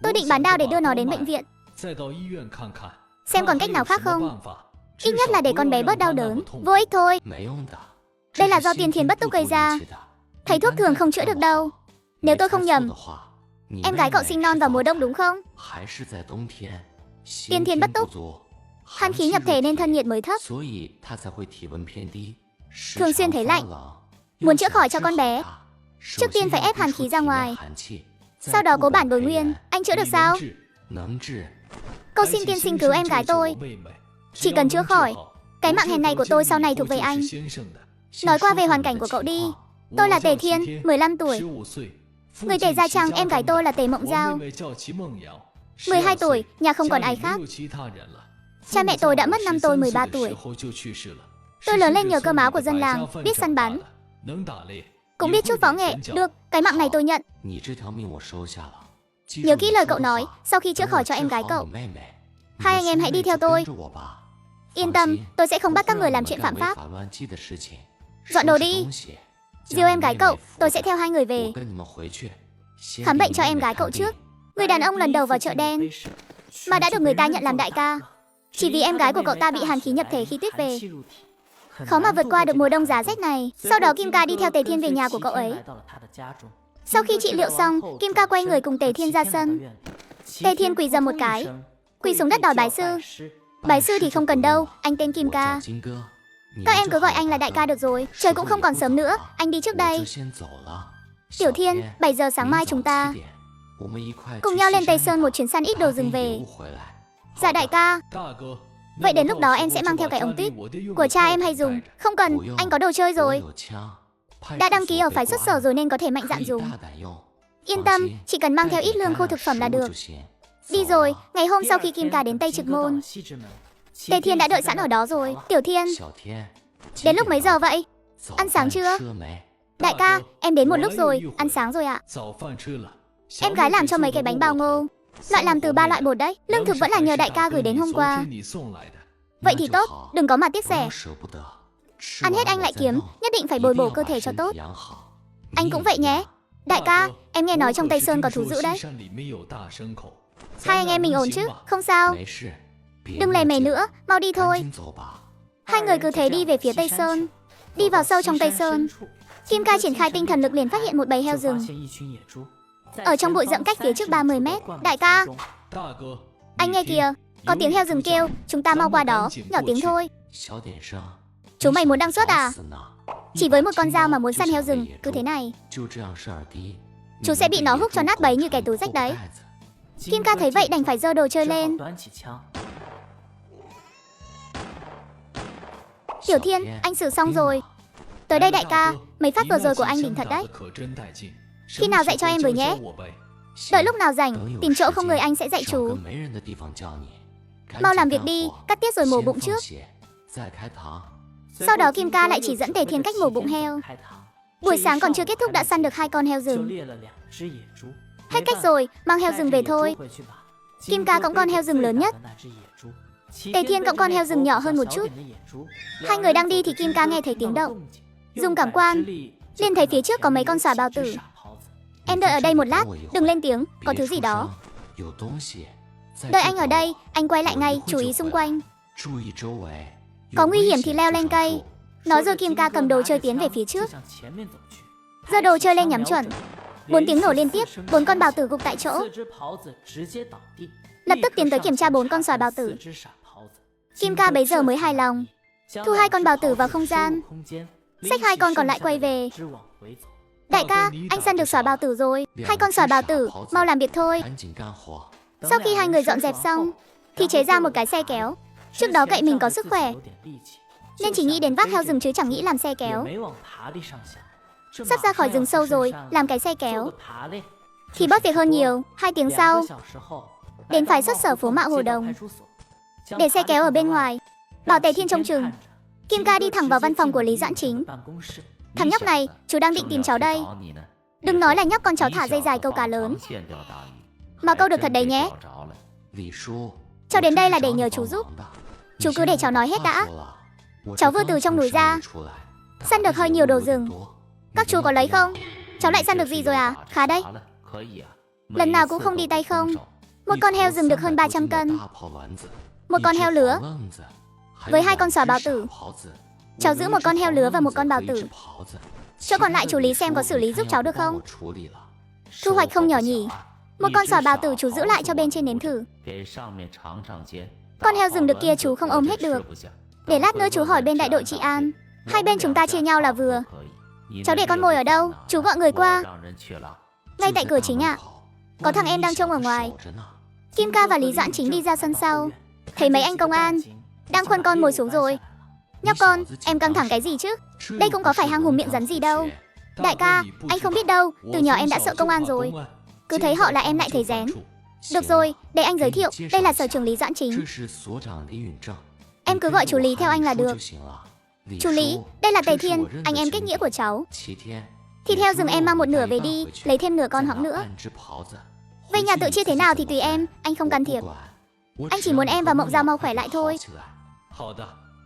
Tôi định bán đao để đưa nó đến bệnh viện, xem còn cách nào khác không. Ít nhất là để con bé bớt đau đớn. Vô ích thôi. Đây là do tiên thiên bất túc gây ra. Thầy thuốc thường không chữa được đâu. Nếu tôi không nhầm, em gái cậu sinh non vào mùa đông đúng không? Tiên thiên bất túc, han khí nhập thể nên thân nhiệt mới thấp, thường xuyên thấy lạnh. Muốn chữa khỏi cho con bé, trước tiên phải ép hàn khí ra ngoài, sau đó cố bản bồi nguyên. Anh chữa được sao? Cầu xin tiên sinh cứu em gái tôi. Chỉ cần chữa khỏi, cái mạng hèn này của tôi sau này thuộc về anh. Nói qua về hoàn cảnh của cậu đi. Tôi là Tề Thiên, 15 tuổi, người Tề Gia Trang. Em gái tôi là Tề Mộng Giao, 12 tuổi, nhà không còn ai khác. Cha mẹ tôi đã mất năm tôi 13 tuổi. Tôi lớn lên nhờ cơm áo của dân làng, biết săn bắn, cũng biết chút võ nghệ. Được, cái mạng này tôi nhận. Nhớ kỹ lời cậu nói, sau khi chữa khỏi cho em gái cậu, hai anh em hãy đi theo tôi. Yên tâm, tôi sẽ không bắt các người làm chuyện phạm pháp. Dọn đồ đi. Diêu em gái cậu, tôi sẽ theo hai người về. Khám bệnh cho em gái cậu trước. Người đàn ông lần đầu vào chợ đen mà đã được người ta nhận làm đại ca, chỉ vì em gái của cậu ta bị hàn khí nhập thể khi tuyết về. Khó mà vượt qua được mùa đông giá rét này. Sau đó Kim Ca đi theo Tề Thiên về nhà của cậu ấy. Sau khi trị liệu xong, Kim Ca quay người cùng Tề Thiên ra sân. Tề Thiên quỳ dầm một cái, quỳ xuống đất đòi bái sư. Bái sư thì không cần đâu, anh tên Kim Ca. Các em cứ gọi anh là đại ca được rồi. Trời cũng không còn sớm nữa, anh đi trước đây. Tiểu Thiên, 7 giờ sáng mai chúng ta cùng nhau lên Tây Sơn một chuyến săn ít đồ rừng về. Dạ đại ca. Vậy đến lúc đó em sẽ mang theo cái ống tuyết của cha em hay dùng. Không cần, anh có đồ chơi rồi. Đã đăng ký ở phái xuất sở rồi nên có thể mạnh dạn dùng. Yên tâm, chỉ cần mang theo ít lương khô thực phẩm là được. Đi rồi, ngày hôm sau khi Kim Ca đến Tây Trực Môn, Tề Thiên đã đợi sẵn ở đó rồi. Tiểu Thiên, đến lúc mấy giờ vậy? Ăn sáng chưa? Đại ca, em đến một lúc rồi, ăn sáng rồi ạ. Em gái làm cho mấy cái bánh bao ngô, loại làm từ 3 loại bột đấy. Lương thực vẫn là nhờ đại ca gửi đến hôm qua. Vậy thì tốt, đừng có mà tiếc rẻ. Ăn hết anh lại kiếm, nhất định phải bồi bổ cơ thể cho tốt. Anh cũng vậy nhé. Đại ca, em nghe nói trong Tây Sơn có thú dữ đấy. Hai anh em mình ổn chứ, không sao. Đừng lè mè nữa, mau đi thôi. Hai người cứ thế đi về phía Tây Sơn. Đi vào sâu trong Tây Sơn, Kim Ca triển khai tinh thần lực liền phát hiện một bầy heo rừng ở trong bụi rậm cách phía trước 30 mét. Đại ca, anh nghe kìa, có tiếng heo rừng kêu, chúng ta mau qua đó, nhỏ tiếng thôi. Chúng mày muốn đăng xuất à? Chỉ với một con dao mà muốn săn heo rừng, cứ thế này, chú sẽ bị nó húc cho nát bấy như kẻ tù rách đấy. Kim Ca thấy vậy đành phải giơ đồ chơi lên. Tiểu Thiên, anh xử xong rồi. Tới đây đại ca, mấy phát vừa rồi của anh đỉnh thật đấy. Khi nào dạy cho em với nhé. Đợi lúc nào rảnh, tìm chỗ không người anh sẽ dạy chú. Mau làm việc đi, cắt tiết rồi mổ bụng trước. Sau đó Kim Ca lại chỉ dẫn Tề Thiên cách mổ bụng heo. Buổi sáng còn chưa kết thúc đã săn được 2 con heo rừng. Hết cách rồi, mang heo rừng về thôi. Kim Ca cộng con heo rừng lớn nhất, Tề Thiên cộng con heo rừng nhỏ hơn một chút. Hai người đang đi thì Kim Ca nghe thấy tiếng động. Dùng cảm quan, liền thấy phía trước có mấy con sò bào tử. Em đợi ở đây một lát, đừng lên tiếng, có thứ gì đó. Đợi anh ở đây, anh quay lại ngay, chú ý xung quanh. Có nguy hiểm thì leo lên cây. Nói rồi Kim Ca cầm đồ chơi tiến về phía trước. Giơ đồ chơi lên nhắm chuẩn. 4 tiếng nổ liên tiếp, 4 con bào tử gục tại chỗ. Lập tức tiến tới kiểm tra 4 con sỏi bào tử. Kim Ca bấy giờ mới hài lòng, thu 2 con bào tử vào không gian, xách 2 con còn lại quay về. Đại ca, anh săn được sỏi bào tử rồi. 2 con sỏi bào tử, mau làm việc thôi. Sau khi hai người dọn dẹp xong thì chế ra một cái xe kéo. Trước đó cậy mình có sức khỏe nên chỉ nghĩ đến vác heo rừng chứ chẳng nghĩ làm xe kéo. Sắp ra khỏi rừng sâu rồi, làm cái xe kéo thì bớt việc hơn nhiều. 2 tiếng sau, đến phái xuất sở phố Mạo Hồ Đồng, để xe kéo ở bên ngoài, bảo Tề Thiên trông chừng. Kim Ca đi thẳng vào văn phòng của Lý Doãn Chính. Thằng nhóc này, chú đang định tìm cháu đây. Đừng nói là nhóc con cháu thả dây dài câu cá lớn, mà câu được thật đấy nhé. Cháu đến đây là để nhờ chú giúp. Chú cứ để cháu nói hết đã. Cháu vừa từ trong núi ra, săn được hơi nhiều đồ rừng. Các chú có lấy không? Cháu lại săn được gì rồi à? Khá đấy. Lần nào cũng không đi tay không. Một con heo rừng được hơn 300 cân. Một con heo lứa với 2 con sò bào tử. Cháu giữ một con heo lứa và một con bào tử. Chỗ còn lại chú Lý xem có xử lý giúp cháu được không? Thu hoạch không nhỏ nhỉ. Một con sò bào tử chú giữ lại cho bên trên nếm thử. Con heo rừng được kia chú không ôm hết được. Để lát nữa chú hỏi bên đại đội trị an. Hai bên chúng ta chia nhau là vừa. Cháu để con mồi ở đâu? Chú gọi người qua. Ngay tại cửa chính ạ. Có thằng em đang trông ở ngoài. Kim Ca và Lý Doãn Chính đi ra sân sau, thấy mấy anh công an đang khuân con mồi xuống rồi. Nhóc con, em căng thẳng cái gì chứ? Đây cũng có phải hang hùm miệng rắn gì đâu. Đại ca, anh không biết đâu, từ nhỏ em đã sợ công an rồi. Cứ thấy họ là em lại thấy rén. Được rồi, để anh giới thiệu, đây là sở trưởng Lý Doãn Chính. Em cứ gọi chú Lý theo anh là được. Chú Lý, đây là Tề Thiên, anh em kết nghĩa của cháu. Thịt heo rừng em mang một nửa về đi, lấy thêm nửa con họng nữa. Về nhà tự chia thế nào thì tùy em, anh không can thiệp. Anh chỉ muốn em và Mộng Giao mau khỏe lại thôi.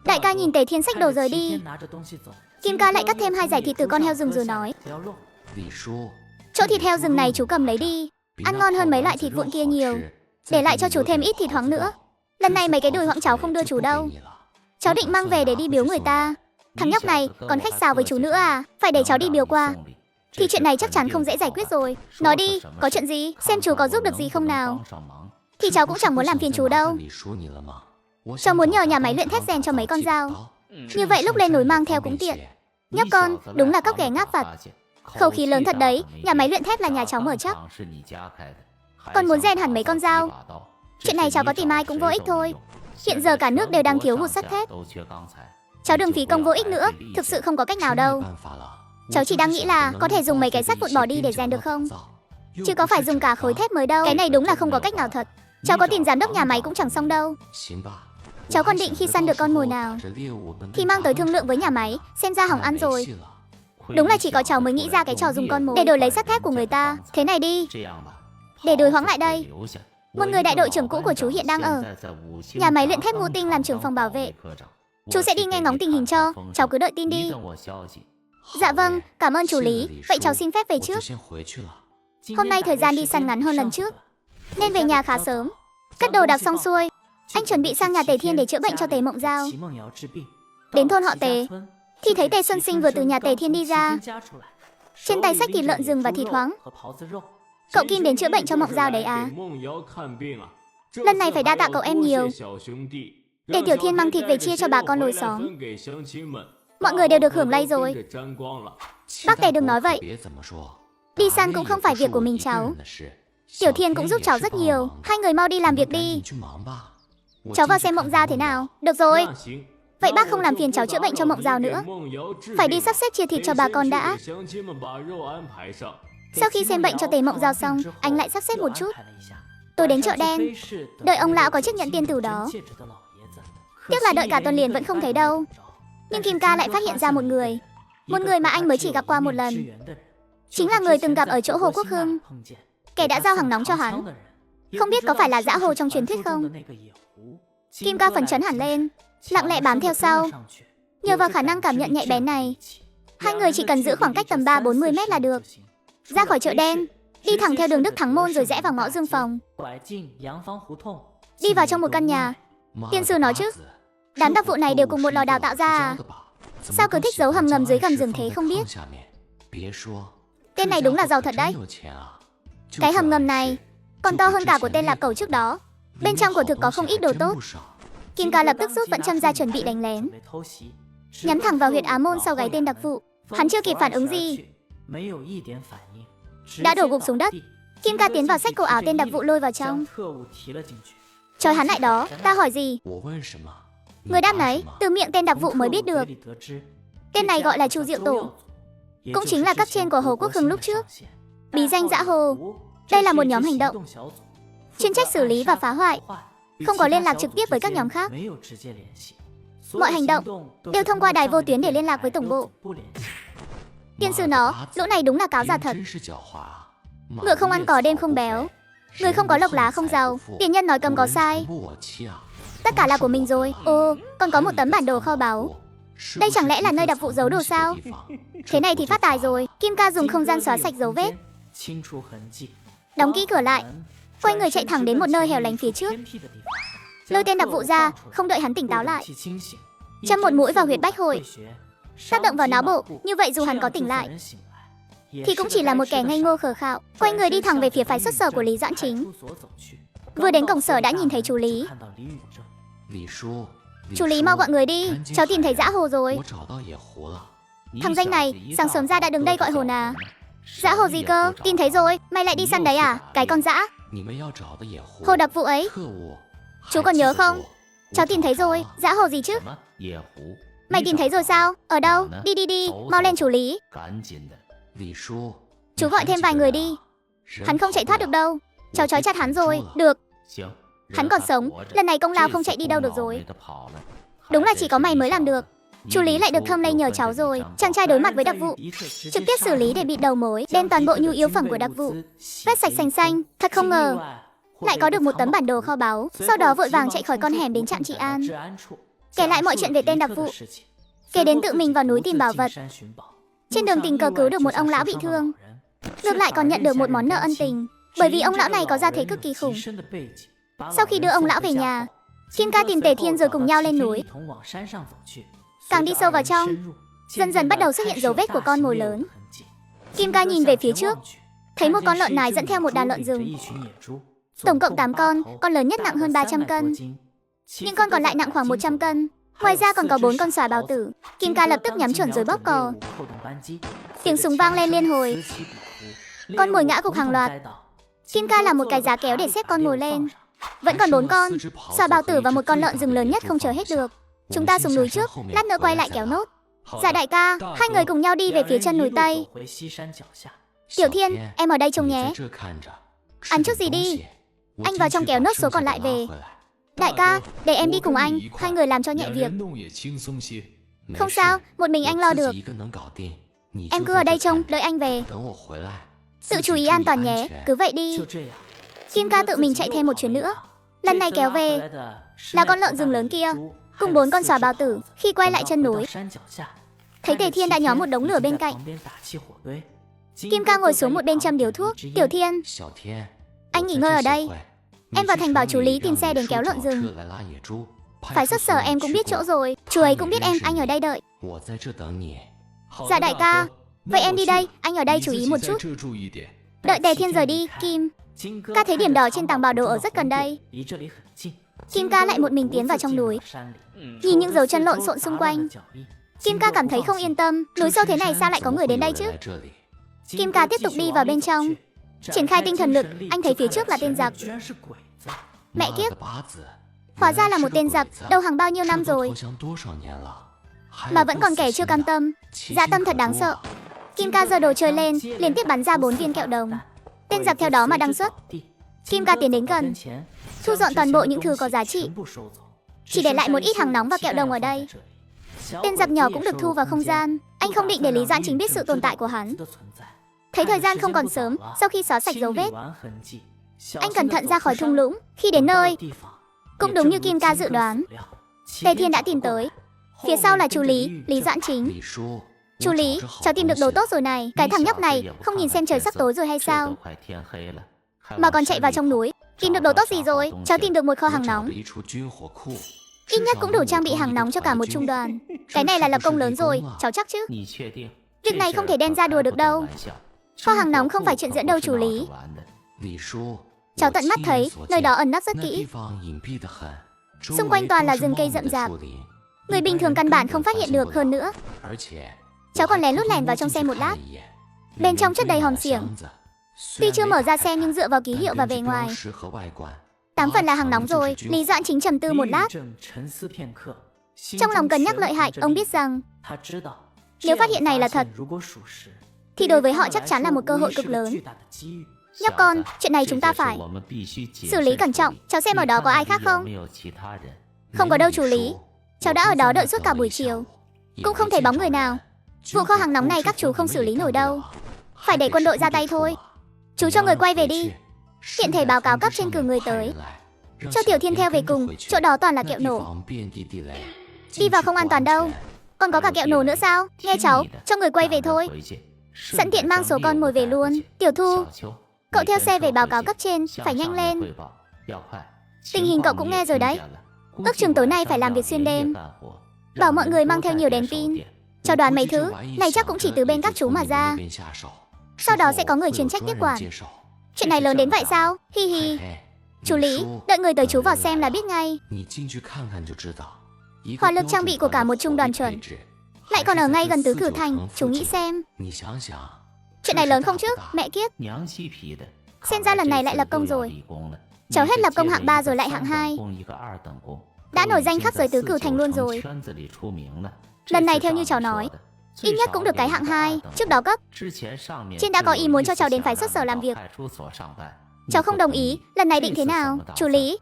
Đại ca nhìn Tề Thiên xách đồ rời đi. Kim Ca lại cắt thêm 2 dải thịt từ con heo rừng rồi nói: chỗ thịt heo rừng này chú cầm lấy đi, ăn ngon hơn mấy loại thịt vụn kia nhiều. Để lại cho chú thêm ít thịt hoáng nữa. Lần này mấy cái đùi hoãng cháu không đưa chú đâu. Cháu định mang về để đi biếu người ta. Thằng nhóc này còn khách sáo với chú nữa à? Phải để cháu đi biếu qua. Thì chuyện này chắc chắn không dễ giải quyết rồi. Nói đi, có chuyện gì? Xem chú có giúp được gì không nào. Thì cháu cũng chẳng muốn làm phiền chú đâu. Cháu muốn nhờ nhà máy luyện thép rèn cho mấy con dao. Như vậy lúc lên núi mang theo cũng tiện. Nhóc con, đúng là cóc ghẻ ngáp vặt. Khẩu khí lớn thật đấy, nhà máy luyện thép là nhà cháu mở chắc. Còn muốn rèn hẳn mấy con dao. Chuyện này cháu có tìm ai cũng vô ích thôi. Hiện giờ cả nước đều đang thiếu hụt sắt thép. Cháu đừng phí công vô ích nữa, thực sự không có cách nào đâu. Cháu chỉ đang nghĩ là có thể dùng mấy cái sắt vụn bỏ đi để rèn được không? Chứ có phải dùng cả khối thép mới đâu. Cái này đúng là không có cách nào thật. Cháu có tìm giám đốc nhà máy cũng chẳng xong đâu. Cháu còn định khi săn được con mồi nào thì mang tới thương lượng với nhà máy, xem ra hỏng ăn rồi. Đúng là chỉ có cháu mới nghĩ ra cái trò dùng con mồi để đổi lấy sắt thép của người ta. Thế này đi, để đối hoáng lại đây. Một người đại đội trưởng cũ của chú hiện đang ở nhà máy luyện thép Ngũ Tinh làm trưởng phòng bảo vệ. Chú sẽ đi nghe ngóng tình hình cho, cháu cứ đợi tin đi. Dạ vâng, cảm ơn chú Lý. Vậy cháu xin phép về trước. Hôm nay thời gian đi săn ngắn hơn lần trước, nên về nhà khá sớm. Cất đồ đạc xong xuôi, anh chuẩn bị sang nhà Tề Thiên để chữa bệnh cho Tề Mộng Giao. Đến thôn họ Tề thì thấy Tề Xuân Sinh vừa từ nhà Tề Thiên đi ra, trên tay xách thịt lợn rừng và thịt hoáng. Cậu Kim đến chữa bệnh cho Mộng Giao đấy à? Lần này phải đa tạ cậu em nhiều. Để Tiểu Thiên mang thịt về chia cho bà con lối xóm. Mọi người đều được hưởng lây rồi. Bác Tề đừng nói vậy. Đi săn cũng không phải việc của mình cháu. Tiểu Thiên cũng giúp cháu rất nhiều. Hai người mau đi làm việc đi. Cháu vào xem Mộng Giao thế nào. Được rồi. Vậy bác không làm phiền cháu chữa bệnh cho Mộng Giao nữa. Phải đi sắp xếp chia thịt cho bà con đã. Sau khi xem bệnh cho Tề Mộng Giao xong, anh lại sắp xếp một chút. Tôi đến chợ đen, đợi ông lão có chiếc nhẫn tiên tử đó. Tiếc là đợi cả tuần liền vẫn không thấy đâu. Nhưng Kim ca lại phát hiện ra một người mà anh mới chỉ gặp qua một lần. Chính là người từng gặp ở chỗ Hồ Quốc Hưng, kẻ đã giao hàng nóng cho hắn. Không biết có phải là Dã Hồ trong truyền thuyết không? Kim ca phấn chấn hẳn lên, lặng lẽ bám theo sau. Nhờ vào khả năng cảm nhận nhạy bén này, hai người chỉ cần giữ khoảng cách tầm 30-40 mét là được. Ra khỏi chợ đen, đi thẳng theo đường Đức Thắng Môn rồi rẽ vào ngõ Dương Phòng. Đi vào trong một căn nhà. Tiên sư nói chứ, đám đặc vụ này đều cùng một lò đào tạo ra à? Sao cứ thích giấu hầm ngầm dưới gầm giường thế không biết? Tên này đúng là giàu thật đấy. Cái hầm ngầm này còn to hơn cả của tên Lạp Cẩu trước đó. Bên trong của thực có không ít đồ tốt. Kim ca lập tức rút vận châm ra chuẩn bị đánh lén, nhắm thẳng vào huyệt á môn sau gáy tên đặc vụ. Hắn chưa kịp phản ứng gì đã đổ gục xuống đất. Kim ca tiến vào xách cổ áo tên đặc vụ lôi vào trong. Trói hắn lại đó, ta hỏi gì? Người đáp nấy, từ miệng tên đặc vụ mới biết được. Tên này gọi là Chu Diệu Tổ, cũng chính là cấp trên của Hồ Quốc Hưng lúc trước. Bí danh Dã Hồ. Đây là một nhóm hành động chuyên trách xử lý và phá hoại, không có liên lạc trực tiếp với các nhóm khác. Mọi hành động đều thông qua đài vô tuyến để liên lạc với tổng bộ. Tiên sư nó, lũ này đúng là cáo già thật. Ngựa không ăn cỏ đêm không béo, người không có lộc lá không giàu. Tiền nhân nói cầm có sai. Tất cả là của mình rồi. Ồ, còn có một tấm bản đồ kho báu. Đây chẳng lẽ là nơi đặc vụ giấu đồ sao? Thế này thì phát tài rồi. Kim ca dùng không gian xóa sạch dấu vết, đóng kỹ cửa lại, quay người chạy thẳng đến một nơi hẻo lánh phía trước, lôi tên đặc vụ ra, không đợi hắn tỉnh táo lại, châm một mũi vào huyệt bách hội, tác động vào não bộ. Như vậy dù hắn có tỉnh lại thì cũng chỉ là một kẻ ngây ngô khờ khạo. Quay người đi thẳng về phía phái xuất sở của Lý Doãn Chính. Vừa đến cổng sở đã nhìn thấy chú Lý. Chú Lý mau gọi người đi, cháu tìm thấy Dã Hồ rồi. Thằng danh này sáng sớm ra đã đứng đây gọi hồn à? Dã Hồ gì cơ? Tìm thấy rồi, mày lại đi săn đấy à? Cái con dã. Hồ đặc vụ ấy, chú còn nhớ không? Cháu tìm thấy rồi. Dã Hồ gì chứ? Mày tìm thấy rồi sao? Ở đâu? Đi đi đi, mau lên chú Lý. Chú gọi thêm vài người đi. Hắn không chạy thoát được đâu. Cháu trói chặt hắn rồi. Được. Hắn còn sống, lần này công lao không chạy đi đâu được rồi. Đúng là chỉ có mày mới làm được. Chú Lý lại được thơm lây nhờ cháu rồi. Chàng trai đối mặt với đặc vụ, trực tiếp xử lý để bịt đầu mối, đem toàn bộ nhu yếu phẩm của đặc vụ vét sạch sành xanh. Thật không ngờ lại có được một tấm bản đồ kho báu. Sau đó vội vàng chạy khỏi con hẻm đến trạm trị an, kể lại mọi chuyện về tên đặc vụ, kể đến tự mình vào núi tìm bảo vật. Trên đường tình cờ cứu được một ông lão bị thương, ngược lại còn nhận được một món nợ ân tình, bởi vì ông lão này có gia thế cực kỳ khủng. Sau khi đưa ông lão về nhà, Kim ca tìm Tề Thiên rồi cùng nhau lên núi. Càng đi sâu vào trong, dần dần bắt đầu xuất hiện dấu vết của con mồi lớn. Kim ca nhìn về phía trước, thấy một con lợn nái dẫn theo một đàn lợn rừng. Tổng cộng 8 con lớn nhất nặng hơn 300 cân. Những con còn lại nặng khoảng 100 cân. Ngoài ra còn có 4 con sói báo tử. Kim ca lập tức nhắm chuẩn rồi bóp cò. Tiếng súng vang lên liên hồi. Con mồi ngã gục hàng loạt. Kim ca làm một cái giá kéo để xếp con mồi lên. Vẫn còn 4 con, sói báo tử và một con lợn rừng lớn nhất không chờ hết được. Chúng ta xuống núi trước, lát nữa quay lại kéo nốt. Dạ đại ca. Hai người cùng nhau đi về phía chân núi Tây. Tiểu Thiên, em ở đây trông nhé. Ăn chút gì đi. Anh vào trong kéo nốt số còn lại về. Đại ca, để em đi cùng anh, hai người làm cho nhẹ việc. Không sao, một mình anh lo được. Em cứ ở đây trông, đợi anh về. Tự chú ý an toàn nhé, cứ vậy đi. Kim ca tự mình chạy thêm một chuyến nữa. Lần này kéo về là con lợn rừng lớn kia, cùng 4 con sói báo tử. Khi quay lại chân núi, thấy Tề Thiên đã nhóm một đống lửa bên cạnh. Kim ca ngồi xuống một bên châm điếu thuốc. Tiểu Thiên, anh nghỉ ngơi ở đây. Em vào thành bảo chú Lý tìm xe đến kéo lợn rừng. Phải xuất sở em cũng biết chỗ rồi. Chú ấy cũng biết anh ở đây đợi. Dạ đại ca. Vậy em đi đây, anh ở đây chú ý một chút. Đợi Tề Thiên rời đi, Kim ca thấy điểm đỏ trên tảng bảo đồ ở rất gần đây. Kim ca lại một mình tiến vào trong núi. Nhìn những dấu chân lộn xộn xung quanh, Kim ca cảm thấy không yên tâm. Núi sâu thế này sao lại có người đến đây chứ? Kim ca tiếp tục đi vào bên trong. Triển khai tinh thần lực, anh thấy phía trước là tên giặc. Mẹ kiếp, hóa ra là một tên giặc, đầu hàng bao nhiêu năm rồi mà vẫn còn kẻ chưa cam tâm. Dạ tâm thật đáng sợ. Kim ca giơ đồ chơi lên, liên tiếp bắn ra 4 viên kẹo đồng. Tên giặc theo đó mà đăng xuất. Kim ca tiến đến gần, thu dọn toàn bộ những thứ có giá trị, chỉ để lại một ít hàng nóng và kẹo đồng ở đây. Tên giặc nhỏ cũng được thu vào không gian. Anh không định để Lý Doãn Chính biết sự tồn tại của hắn. Thấy thời gian không còn sớm, sau khi xóa sạch dấu vết, anh cẩn thận ra khỏi thung lũng. Khi đến nơi, cũng đúng như Kim ca dự đoán, Tề Thiên đã tìm tới. Phía sau là chú Lý, Lý Doãn Chính. Chú Lý, cháu tìm được đồ tốt rồi này. Cái thằng nhóc này không nhìn xem trời sắp tối rồi hay sao mà còn chạy vào trong núi. Tìm được đồ tốt gì rồi? Cháu tìm được một kho hàng nóng. Ít nhất cũng đủ trang bị hàng nóng cho cả một trung đoàn. Cái này là lập công lớn rồi, cháu chắc chứ? Việc này không thể đem ra đùa được đâu. Kho hàng nóng không phải chuyện giỡn đâu chú Lý. Cháu tận mắt thấy nơi đó ẩn nấp rất kỹ. Xung quanh toàn là rừng cây rậm rạp, người bình thường căn bản không phát hiện được. Hơn nữa, cháu còn lén lút lẻn vào trong xe một lát. Bên trong chất đầy hòm xiềng. Tuy chưa mở ra xe nhưng dựa vào ký hiệu và bề ngoài, 8 phần là hàng nóng rồi. Lý Doãn Chính trầm tư một lát, trong lòng cân nhắc lợi hại. Ông biết rằng nếu phát hiện này là thật thì đối với họ chắc chắn là một cơ hội cực lớn. Nhóc con, chuyện này chúng ta phải xử lý cẩn trọng. Cháu xem ở đó có ai khác không? Không có đâu chú Lý. Cháu đã ở đó đợi suốt cả buổi chiều, cũng không thấy bóng người nào. Vụ kho hàng nóng này các chú không xử lý nổi đâu, phải để quân đội ra tay thôi. Chú cho người quay về đi. Hiện thể báo cáo cấp trên cử người tới, cho Tiểu Thiên theo về cùng. Chỗ đó toàn là kẹo nổ, đi vào không an toàn đâu. Còn có cả kẹo nổ nữa sao? Nghe cháu, cho người quay về thôi. Sẵn tiện mang số con mồi về luôn. Tiểu Thu, cậu theo xe về báo cáo cấp trên, phải nhanh lên. Tình hình cậu cũng nghe rồi đấy. Ước chừng tối nay phải làm việc xuyên đêm. Bảo mọi người mang theo nhiều đèn pin. Cháu đoán mấy thứ này chắc cũng chỉ từ bên các chú mà ra. Sau đó sẽ có người chuyên trách tiếp quản. Chuyện này lớn đến vậy sao? Hi hi. Chú Lý, đợi người tới chú vào xem là biết ngay. Hỏa lực trang bị của cả một trung đoàn chuẩn, lại còn ở ngay gần Tứ Cử Thành. Chú nghĩ xem, chuyện này lớn không chứ? Mẹ kiếp, xem ra lần này lại lập công rồi. Cháu hết lập công hạng 3 rồi lại hạng 2, đã nổi danh khắp giới Tứ Cử Thành luôn rồi. Lần này theo như cháu nói, ít nhất cũng được cái hạng 2. Trước đó cấp trên đã có ý muốn cho cháu đến phái xuất sở làm việc. Cháu không đồng ý. Lần này định thế nào? Chú Lý,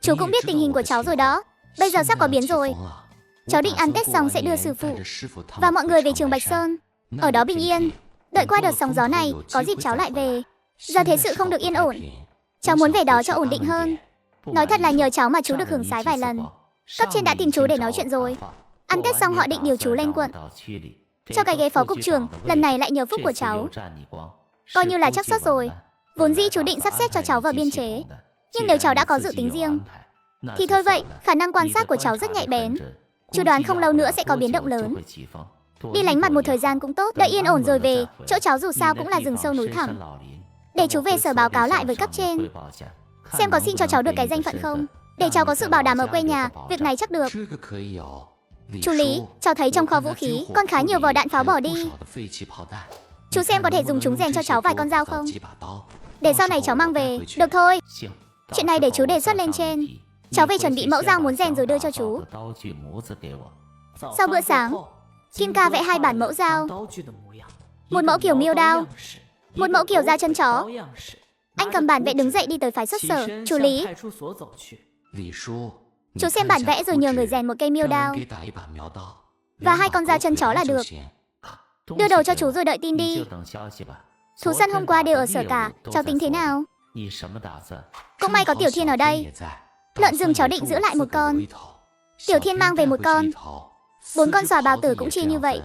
chú cũng biết tình hình của cháu rồi đó. Bây giờ sắp có biến rồi. Cháu định ăn Tết xong sẽ đưa sư phụ và mọi người về trường Bạch Sơn, ở đó bình yên. Đợi qua đợt sóng gió này, có dịp cháu lại về. Giờ thế sự không được yên ổn, cháu muốn về đó cho ổn định hơn. Nói thật là nhờ cháu mà chú được hưởng sái vài lần. Cấp trên đã tìm chú để nói chuyện rồi. Ăn Tết xong họ định điều chú lên quận, cho cái ghế phó cục trưởng. Lần này lại nhờ phúc của cháu, coi như là chắc suất rồi. Vốn dĩ chú định sắp xếp cho cháu vào biên chế, nhưng nếu cháu đã có dự tính riêng thì thôi vậy. Khả năng quan sát của cháu rất nhạy bén, chú đoán không lâu nữa sẽ có biến động lớn. Đi lánh mặt một thời gian cũng tốt. Đợi yên ổn rồi về. Chỗ cháu dù sao cũng là rừng sâu núi thẳm. Để chú về sở báo cáo lại với cấp trên, xem có xin cho cháu được cái danh phận không, để cháu có sự bảo đảm ở quê nhà. Việc này chắc được. Chú Lý, cháu thấy trong kho vũ khí còn khá nhiều vỏ đạn pháo bỏ đi. Chú xem có thể dùng chúng rèn cho cháu vài con dao không, để sau này cháu mang về. Được thôi, chuyện này để chú đề xuất lên trên. Cháu về chuẩn bị mẫu dao muốn rèn rồi đưa cho chú. Sau bữa sáng, Kim ca vẽ 2 bản mẫu dao. Một mẫu kiểu miêu đao, một mẫu kiểu da chân chó. Anh cầm bản vẽ đứng dậy đi tới phái xuất sở. Chú Lý, chú xem bản vẽ rồi nhờ người rèn một cây miêu đao và 2 con dao chân chó là được. Đưa đồ cho chú rồi đợi tin đi. Thú săn hôm qua đều ở sở cả. Cháu tính thế nào? Cũng may có Tiểu Thiên ở đây. Lợn rừng cháu định giữ lại 1 con. Tiểu Thiên mang về 1 con. 4 con sò bào tử cũng chia như vậy.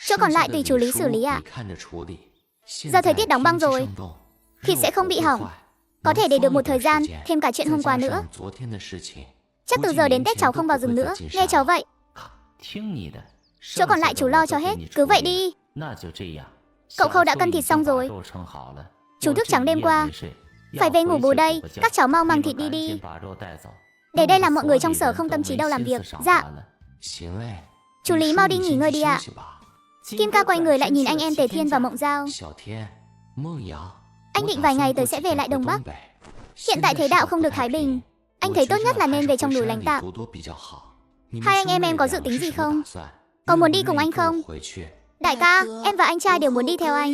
Chỗ còn lại tùy chú Lý xử lý ạ. Giờ thời tiết đóng băng rồi, thịt sẽ không bị hỏng. Có thể để được một thời gian, thêm cả chuyện hôm qua nữa. Chắc từ giờ đến Tết cháu không vào rừng nữa. Nghe cháu vậy. Chỗ còn lại chú lo cho hết. Cứ vậy đi. Cậu Khâu đã cân thịt xong rồi. Chú thức trắng đêm qua. Phải về ngủ bù đây. Các cháu mau mang thịt đi đi. Để đây làm mọi người trong sở không tâm trí đâu làm việc. Dạ. Chú Lý mau đi nghỉ ngơi đi ạ. Kim Ca quay người lại nhìn anh em Tề Thiên và Mộng Giao. Anh định vài ngày tới sẽ về lại Đông Bắc. Hiện tại thế đạo không được thái bình. Anh thấy tốt nhất là nên về trong núi lánh tạm. Hai anh em có dự tính gì không? Có muốn đi cùng anh không? Đại ca, em và anh trai đều muốn đi theo anh.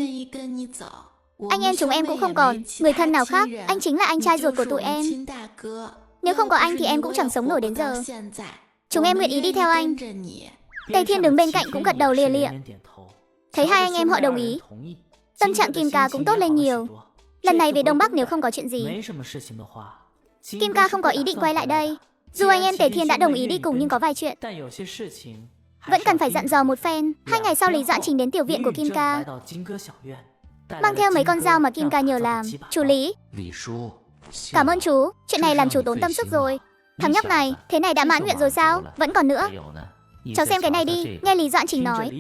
Anh em chúng em cũng không còn người thân nào khác. Anh chính là anh trai ruột của tụi em. Nếu không có anh thì em cũng chẳng sống nổi đến giờ. Chúng em nguyện ý đi theo anh. Tề Thiên đứng bên cạnh cũng gật đầu lia lịa. Thấy hai anh em họ đồng ý, tâm trạng Kim Ca cũng tốt lên nhiều. Lần này về Đông Bắc nếu không có chuyện gì, Kim Ca không có ý định quay lại đây. Dù anh em Tề Thiên đã đồng ý đi cùng nhưng có vài chuyện vẫn cần phải dặn dò một phen. 2 ngày sau Lý Doãn Trình đến tiểu viện của Kim Ca, mang theo mấy con dao mà Kim Ca nhờ làm. Chú Lý, cảm ơn chú, chuyện này làm chú tốn tâm sức rồi. Thằng nhóc này, thế này đã mãn nguyện rồi sao? Vẫn còn nữa. Cháu xem cái này đi, nghe Lý Doãn Trình nói.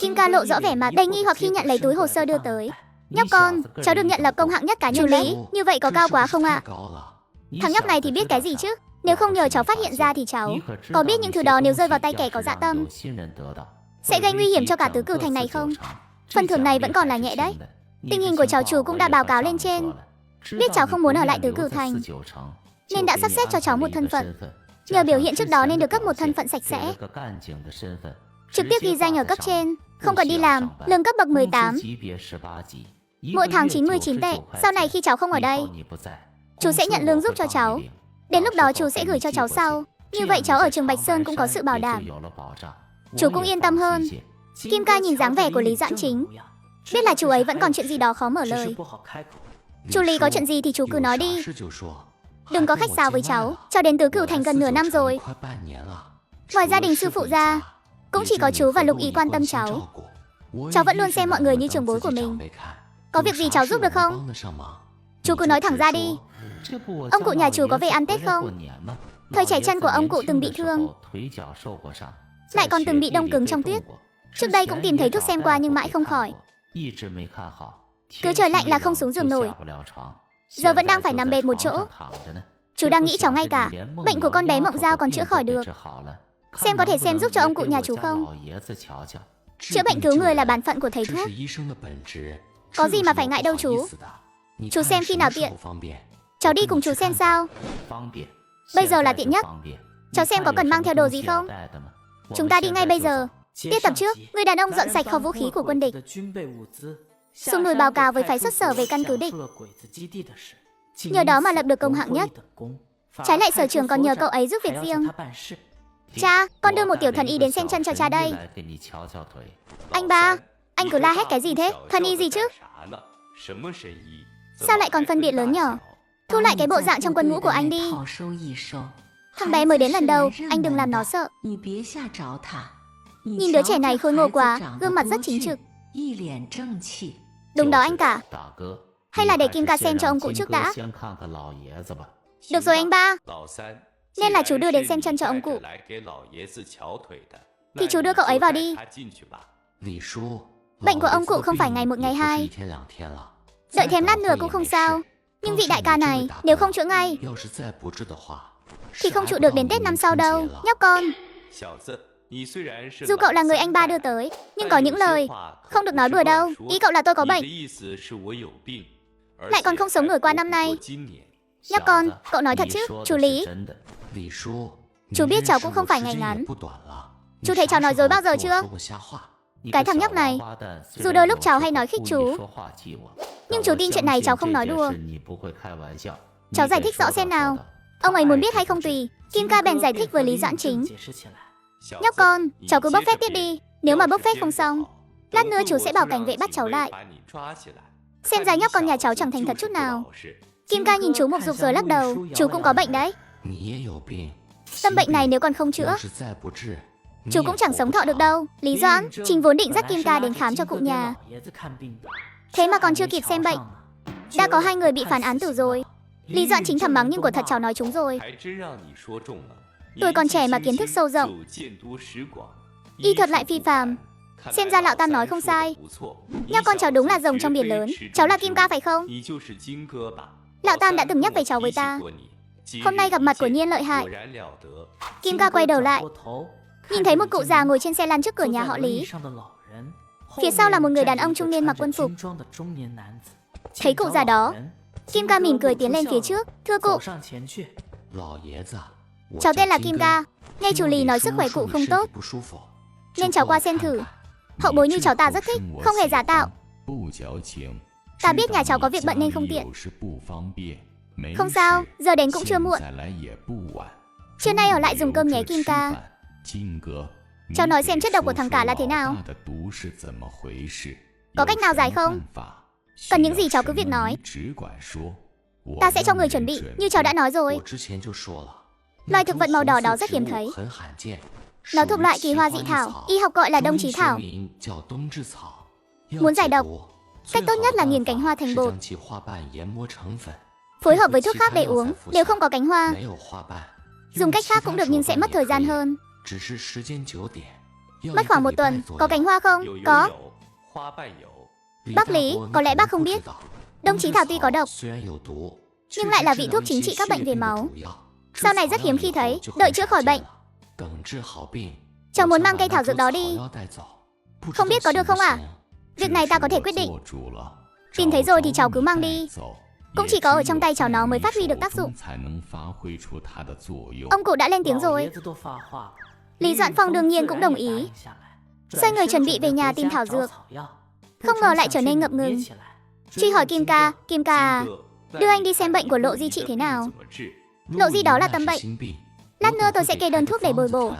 Kim Ca lộ rõ vẻ mặt đầy nghi hoặc khi nhận lấy túi hồ sơ đưa tới. Nhóc con, cháu được nhận lập công hạng nhất cá nhân đấy. Như vậy có cao quá không ạ? Thằng nhóc này thì biết cái gì chứ? Nếu không nhờ cháu phát hiện ra thì cháu có biết những thứ đó nếu rơi vào tay kẻ có dạ tâm sẽ gây nguy hiểm cho cả tứ cửu thành này không? Phần thưởng này vẫn còn là nhẹ đấy. Tình hình của cháu chủ cũng đã báo cáo lên trên. Biết cháu không muốn ở lại tứ cửu thành nên đã sắp xếp cho cháu một thân phận. Nhờ biểu hiện trước đó nên được cấp một thân phận sạch sẽ, trực tiếp ghi danh ở cấp trên, không cần đi làm, lương cấp bậc 18, mỗi tháng 99 tệ. Sau này khi cháu không ở đây, chú sẽ nhận lương giúp cho cháu. Đến lúc đó chú sẽ gửi cho cháu sau. Như vậy cháu ở trường Bạch Sơn cũng có sự bảo đảm, chú cũng yên tâm hơn. Kim Ca nhìn dáng vẻ của Lý Doãn Chính, biết là chú ấy vẫn còn chuyện gì đó khó mở lời. Chú Lý có chuyện gì thì chú cứ nói đi, đừng có khách sáo với cháu. Cháu đến tứ cửu thành gần nửa năm rồi. Ngoài gia đình sư phụ ra, cũng chỉ có chú và Lục Ý quan tâm cháu. Cháu vẫn luôn xem mọi người như trưởng bối của mình. Có việc gì cháu giúp được không? Chú cứ nói thẳng ra đi. Ông cụ nhà chú có về ăn Tết không? Thời trẻ chân của ông cụ từng bị thương, lại còn từng bị đông cứng trong tuyết. Trước đây cũng tìm thấy thuốc xem qua nhưng mãi không khỏi. Cứ trời lạnh là không xuống giường nổi. Giờ vẫn đang phải nằm bệt một chỗ. Chú đang nghĩ cháu ngay cả bệnh của con bé Mộng Giao còn chữa khỏi được. Xem có thể xem giúp cho ông cụ nhà chú không? Chữa bệnh cứu người là bản phận của thầy thuốc. Có gì mà phải ngại đâu chú. Chú xem khi nào tiện, cháu đi cùng chú xem sao. Bây giờ là tiện nhất. Cháu xem có cần mang theo đồ gì không? Chúng ta đi ngay bây giờ. Tiết tập trước, người đàn ông dọn sạch kho vũ khí của quân địch, xuống núi báo cáo với phái xuất sở về căn cứ địch. Nhờ đó mà lập được công hạng nhất. Trái lại sở trường còn nhờ cậu ấy giúp việc riêng. Cha, con đưa một tiểu thần y đến xem chân cho cha đây. Anh ba, anh cứ la hét cái gì thế? Thần y gì chứ? Sao lại còn phân biệt lớn nhỏ? Thu lại cái bộ dạng trong quân ngũ của anh đi. Thằng bé mới đến lần đầu, anh đừng làm nó sợ. Nhìn đứa trẻ này khôi ngô quá, gương mặt rất chính trực. Đúng đó anh cả. Hay là để Kim Ca xem cho ông cụ trước đã. Được rồi anh ba. Nên là chú đưa đến xem chân cho ông cụ, thì chú đưa cậu ấy vào đi. Bệnh của ông cụ không phải ngày một ngày hai, đợi thêm lát nữa cũng không sao. Nhưng vị đại ca này, nếu không chữa ngay thì không trụ được đến Tết năm sau đâu. Nhóc con, dù cậu là người anh ba đưa tới, nhưng có những lời không được nói bừa đâu. Ý cậu là tôi có bệnh, lại còn không sống nổi qua năm nay. Nhóc con, cậu nói thật chứ? Chú Lý, chú biết cháu cũng không phải ngày ngắn. Chú thấy cháu nói dối bao giờ chưa? Cái thằng nhóc này, dù đôi lúc cháu hay nói khích chú, nhưng chú tin chuyện này cháu không nói đùa. Cháu giải thích rõ xem nào. Ông ấy muốn biết hay không tùy. Kim Ca bèn giải thích với Lý Doãn Chính. Nhóc con, cháu cứ bốc phét tiếp đi. Nếu mà bốc phét không xong, lát nữa chú sẽ bảo cảnh vệ bắt cháu lại. Xem ra nhóc con nhà cháu chẳng thành thật chút nào. Kim Ca nhìn chú mục dục rồi lắc đầu. Chú cũng có bệnh đấy. Tâm bệnh này nếu còn không chữa, chú cũng chẳng sống thọ được đâu. Lý Doãn Chính vốn định dắt Kim Ca đến khám cho cụ nhà, thế mà còn chưa kịp xem bệnh, đã có 2 người bị phán án tử rồi. Lý Doãn Chính thầm mắng nhưng quả thật cháu nói chúng rồi. Tuổi còn trẻ mà kiến thức sâu rộng, y thuật lại phi phàm. Xem ra lão Tam nói không sai. Nhóc con cháu đúng là rồng trong biển lớn. Cháu là Kim Ca phải không? Lão Tam đã từng nhắc về cháu với ta. Hôm nay gặp mặt quả nhiên lợi hại. Kim Ca quay đầu lại, nhìn thấy một cụ già ngồi trên xe lăn trước cửa nhà họ Lý. Phía sau là một người đàn ông trung niên mặc quân phục. Thấy cụ già đó, Kim Ca mỉm cười tiến lên phía trước. Thưa cụ, cháu tên là Kim Ca. Nghe chủ Lý nói sức khỏe cụ không tốt, nên cháu qua xem thử. Hậu bối như cháu ta rất thích, không hề giả tạo. Ta biết nhà cháu có việc bận nên không tiện. Không sao, giờ đến cũng chưa muộn. Trưa nay ở lại dùng cơm nhé Kim Ca. Cháu nói xem chất độc của thằng cả là thế nào. Có cách nào giải không? Cần những gì cháu cứ việc nói. Ta sẽ cho người chuẩn bị, như cháu đã nói rồi. Loài thực vật màu đỏ đó rất hiếm thấy. Nó thuộc loại kỳ hoa dị thảo, y học gọi là đông chí thảo. Muốn giải độc, cách tốt nhất là nghiền cánh hoa thành bột, phối hợp với thuốc khác để uống. Nếu không có cánh hoa, dùng cách khác cũng được nhưng sẽ mất thời gian hơn. Mất khoảng 1 tuần. Có cánh hoa không? Có. Bác Lý, có lẽ bác không biết, đông chí thảo tuy có độc, nhưng lại là vị thuốc chính trị các bệnh về máu. Sau này rất hiếm khi thấy, đợi chữa khỏi bệnh. Cháu muốn mang cây thảo dược đó đi. Không biết có được không ạ? Việc này ta có thể quyết định. Tìm thấy rồi thì cháu cứ mang đi. Cũng chỉ có ở trong tay cháu nó mới phát huy được tác dụng. Ông cụ đã lên tiếng rồi. Lý Doãn Phong đương nhiên cũng đồng ý, xoay người chuẩn bị về nhà tìm thảo dược. Không ngờ lại trở nên ngập ngừng, truy hỏi Kim Ca. Kim Ca à, đưa anh đi xem bệnh của Lộ Di trị thế nào. Lộ Di đó là tâm bệnh. Lát nữa tôi sẽ kê đơn thuốc để bồi bổ.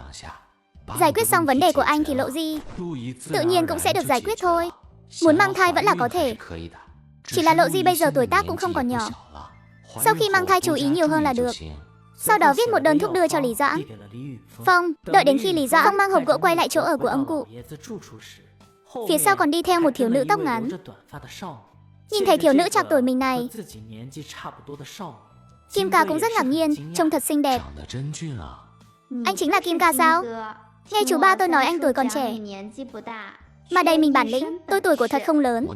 Giải quyết xong vấn đề của anh thì Lộ Di tự nhiên cũng sẽ được giải quyết thôi. Muốn mang thai vẫn là có thể. Chỉ là Lộ Di bây giờ tuổi tác cũng không còn nhỏ. Sau khi mang thai chú ý nhiều hơn là được. Sau đó viết một đơn thuốc đưa cho Lý Doãn Phong. Đợi đến khi Lý Doãn Phong mang hộp gỗ quay lại chỗ ở của ông cụ, phía sau còn đi theo một thiếu nữ tóc ngắn. Nhìn thấy thiếu nữ trạc tuổi mình này, Kim Ca cũng rất ngạc nhiên, trông thật xinh đẹp. Anh chính là Kim Ca sao? Nghe chú ba tôi nói anh tuổi còn trẻ, mà đầy mình bản lĩnh. Tôi tuổi của thật không lớn.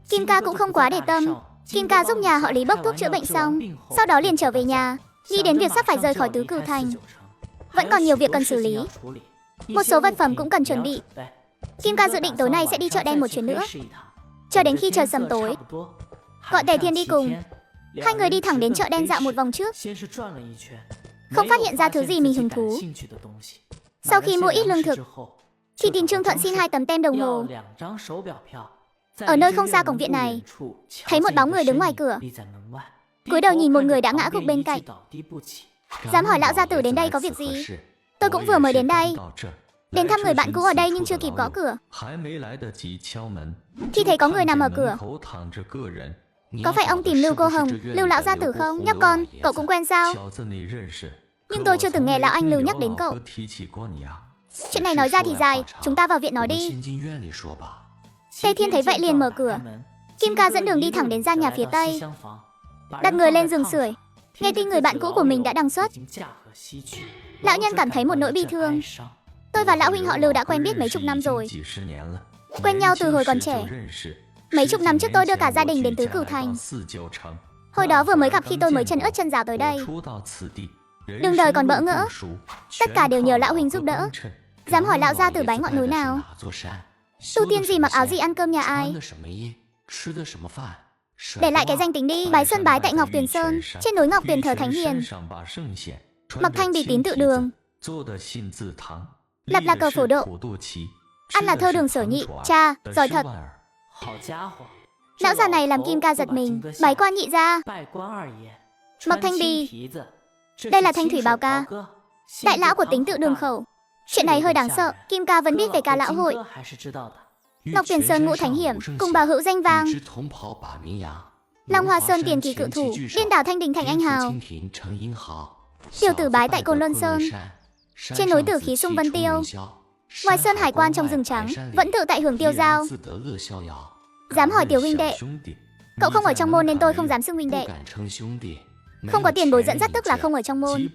Kim Ca cũng không quá để tâm. Kim Ca giúp nhà họ Lý bốc thuốc chữa bệnh xong, sau đó liền trở về nhà, nghĩ đến việc sắp phải rời khỏi Tứ Cửu Thành. Vẫn còn nhiều việc cần xử lý, một số vật phẩm cũng cần chuẩn bị. Kim Ca dự định tối nay sẽ đi chợ đen một chuyến nữa, chờ đến khi trời sầm tối, gọi Tề Thiên đi cùng. 2 người đi thẳng đến chợ đen dạo một vòng trước, không phát hiện ra thứ gì mình hứng thú. Sau khi mua ít lương thực, thì tìm Trương Thuận xin 2 tấm tem đồng hồ. Ở nơi không xa cổng viện này, thấy một bóng người đứng ngoài cửa, cúi đầu nhìn một người đã ngã gục bên cạnh. Dám hỏi lão gia tử đến đây có việc gì? Tôi cũng vừa mới đến đây, đến thăm người bạn cũ ở đây nhưng chưa kịp gõ cửa, thì thấy có người nằm ở cửa. Có phải ông tìm Lưu cô Hồng, Lưu lão gia tử không? Nhóc con, cậu cũng quen sao? Nhưng tôi chưa từng nghe lão anh Lưu nhắc đến cậu. Chuyện này nói ra thì dài, chúng ta vào viện nói đi. Tề Thiên thấy vậy liền mở cửa. Kim Ca dẫn đường đi thẳng đến gian nhà phía tây, đặt người lên giường sưởi. Nghe tin người bạn cũ của mình đã đăng xuất, lão nhân cảm thấy một nỗi bi thương. Tôi và lão huynh họ Lưu đã quen biết mấy chục năm rồi, quen nhau từ hồi còn trẻ. Mấy chục năm trước tôi đưa cả gia đình đến Tứ Cửu Thành. Hồi đó vừa mới gặp khi tôi mới chân ướt chân ráo tới đây. Đường đời còn bỡ ngỡ, tất cả đều nhờ lão huynh giúp đỡ. Dám hỏi lão gia tử bái ngọn núi nào? Tu tiên gì, mặc áo gì, ăn cơm nhà ai? Để lại cái danh tính đi. Bái sơn bái tại Ngọc Tuyền Sơn, trên núi Ngọc Tuyền thờ Thánh Hiền. Mặc thanh bì tín tự đường, Lập là cờ phổ độ. Ăn là thơ đường sở nhị. Cha, giỏi thật. Lão già này làm Kim Ca giật mình. Bái quan nhị gia. Mộc Thanh Bì. Đây là Thanh Thủy báo ca. Đại lão của tính tự đường khẩu. Chuyện này hơi đáng sợ. Kim Ca vẫn biết về ca lão hội. Ngọc Tuyển Sơn ngũ thánh hiểm, cùng bảo hữu danh vang. Long Hoa Sơn tiền kỳ cự thủ, điên đảo Thanh Đình thành anh hào. Tiểu tử bái tại Cồn Luân Sơn. Trên núi tử khí sung vân tiêu. Ngoài sơn hải quan trong rừng trắng, vẫn tự tại hưởng tiêu giao. Dám hỏi tiểu huynh đệ. Cậu không ở trong môn nên tôi không dám xưng huynh đệ. Không có tiền bối dẫn dắt tức là không ở trong môn.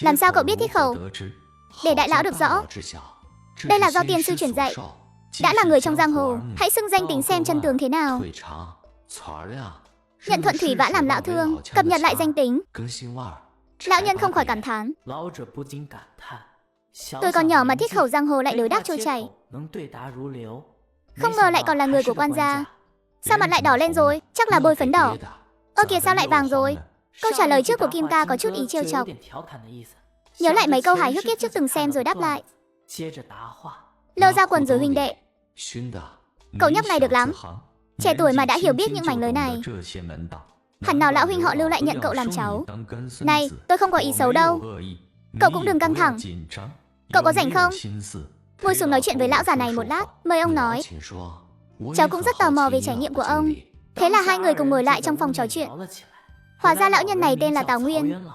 Làm sao cậu biết thiết khẩu? Để đại lão được rõ. Đây là do tiên sư truyền dạy. Đã là người trong giang hồ, hãy xưng danh tính xem chân tướng thế nào. Nhận thuận thủy vã làm lão thương, cập nhật lại danh tính. Lão nhân không khỏi cảm thán. Tôi còn nhỏ mà thiết khẩu giang hồ lại đối đáp trôi chảy. Không ngờ lại còn là người của quan gia. Sao mặt lại đỏ lên rồi? Chắc là bôi phấn đỏ. Ơ kìa sao lại vàng rồi? Câu trả lời trước của Kim Ca có chút ý trêu chọc. Nhớ lại mấy câu hài hước kiếp trước từng xem rồi đáp lại. Lơ ra quần rồi huynh đệ. Cậu nhóc này được lắm. Trẻ tuổi mà đã hiểu biết những mảnh lưới này. Hẳn nào lão huynh họ Lưu lại nhận cậu làm cháu. Này, tôi không có ý xấu đâu. Cậu cũng đừng căng thẳng. Cậu có rảnh không? Ngồi xuống nói chuyện với lão già này một lát. Mời ông nói. Cháu cũng rất tò mò về trải nghiệm của ông. Thế là hai người cùng ngồi lại trong phòng trò chuyện. Hóa ra lão nhân này tên là Tào Nguyên.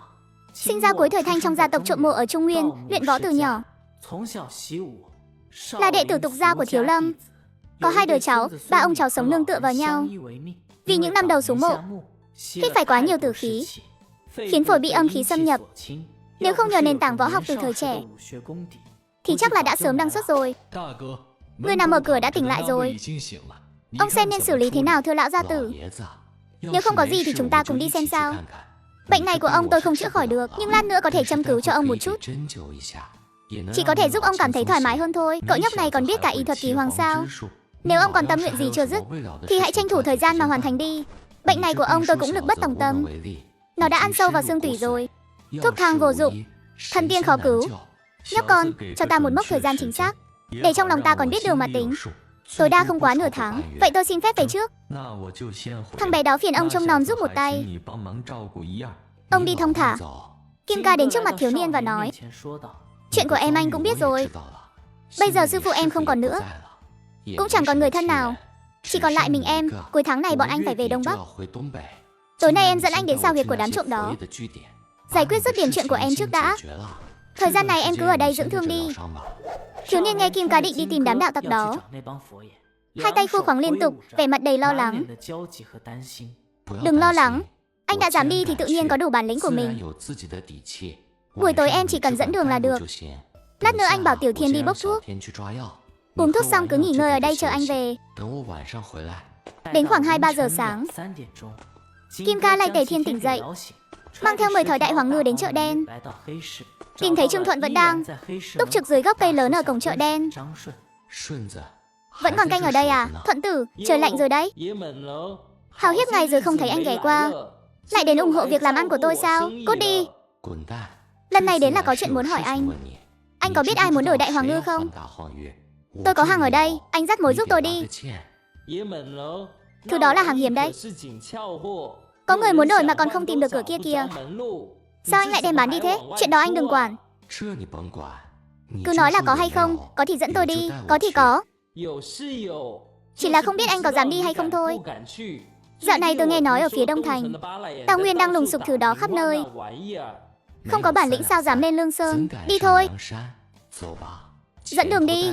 Sinh ra cuối thời Thanh trong gia tộc trộm mộ ở Trung Nguyên, luyện võ từ nhỏ. Là đệ tử tục gia của Thiếu Lâm. Có hai đứa cháu, ba ông cháu sống nương tựa vào nhau. Vì những năm đầu xuống mộ, hít phải quá nhiều tử khí, khiến phổi bị âm khí xâm nhập. Nếu không nhờ nền tảng võ học từ thời trẻ, thì chắc là đã sớm đăng xuất rồi. Người nằm ở cửa đã tỉnh lại rồi. Ông xem nên xử lý thế nào thưa lão gia tử? Nếu không có gì thì chúng ta cùng đi xem sao. Bệnh này của ông tôi không chữa khỏi được, nhưng lát nữa có thể châm cứu cho ông một chút. Chỉ có thể giúp ông cảm thấy thoải mái hơn thôi. Cậu nhóc này còn biết cả y thuật kỳ hoàng sao? Nếu ông còn tâm nguyện gì chưa dứt, thì hãy tranh thủ thời gian mà hoàn thành đi. Bệnh này của ông tôi cũng lực bất tòng tâm. Nó đã ăn sâu vào xương tủy rồi. Thuốc thang vô dụng, thần tiên khó cứu. Nhóc con, cho ta một mốc thời gian chính xác, để trong lòng ta còn biết điều mà tính. Tối đa không quá nửa tháng. Vậy tôi xin phép về trước. Thằng bé đó phiền ông trông nom giúp một tay. Ông đi thong thả. Kim Ca đến trước mặt thiếu niên và nói. Chuyện của em anh cũng biết rồi. Bây giờ sư phụ em không còn nữa, cũng chẳng còn người thân nào. Chỉ còn lại mình em. Cuối tháng này bọn anh phải về Đông Bắc. Tối nay em dẫn anh đến sao huyệt của đám trộm đó, giải quyết dứt điểm chuyện của em trước đã. Thời gian này em cứ ở đây dưỡng thương đi. Thiếu niên nghe Kim Ca định đi tìm đám đạo tặc đó, hai tay khu khoáng liên tục, vẻ mặt đầy lo lắng. Đừng lo lắng, anh đã dám đi thì tự nhiên có đủ bản lĩnh của mình. Buổi tối em chỉ cần dẫn đường là được. Lát nữa anh bảo Tiểu Thiên đi bốc thuốc. Uống thuốc xong cứ nghỉ ngơi ở đây chờ anh về. Đến khoảng 2-3 giờ sáng, Kim Ca lay Tề Thiên tỉnh dậy, mang theo 10 thỏi đại hoàng ngư đến chợ đen. Tìm thấy Trương Thuận vẫn đang túc trực dưới gốc cây lớn ở cổng chợ đen. Vẫn còn canh ở đây à? Thuận tử, trời lạnh rồi đấy. Hào hiếp ngày rồi không thấy anh ghé qua, lại đến ủng hộ việc làm ăn của tôi sao? Cút đi. Lần này đến là có chuyện muốn hỏi anh. Anh có biết ai muốn đổi đại hoàng ngư không? Tôi có hàng ở đây, anh dắt mối giúp tôi đi. Thứ đó là hàng hiếm đấy. Có người muốn đổi mà còn không tìm được cửa kia kìa. Sao anh lại đem bán đi thế? Chuyện đó anh đừng quản. Cứ nói là có hay không, có thì dẫn tôi đi, có thì có. Chỉ là không biết anh có dám đi hay không thôi. Dạo này tôi nghe nói ở phía Đông Thành, Tào Nguyên đang lùng sục thứ đó khắp nơi. Không có bản lĩnh sao dám lên Lương Sơn. Đi thôi. Dẫn đường đi.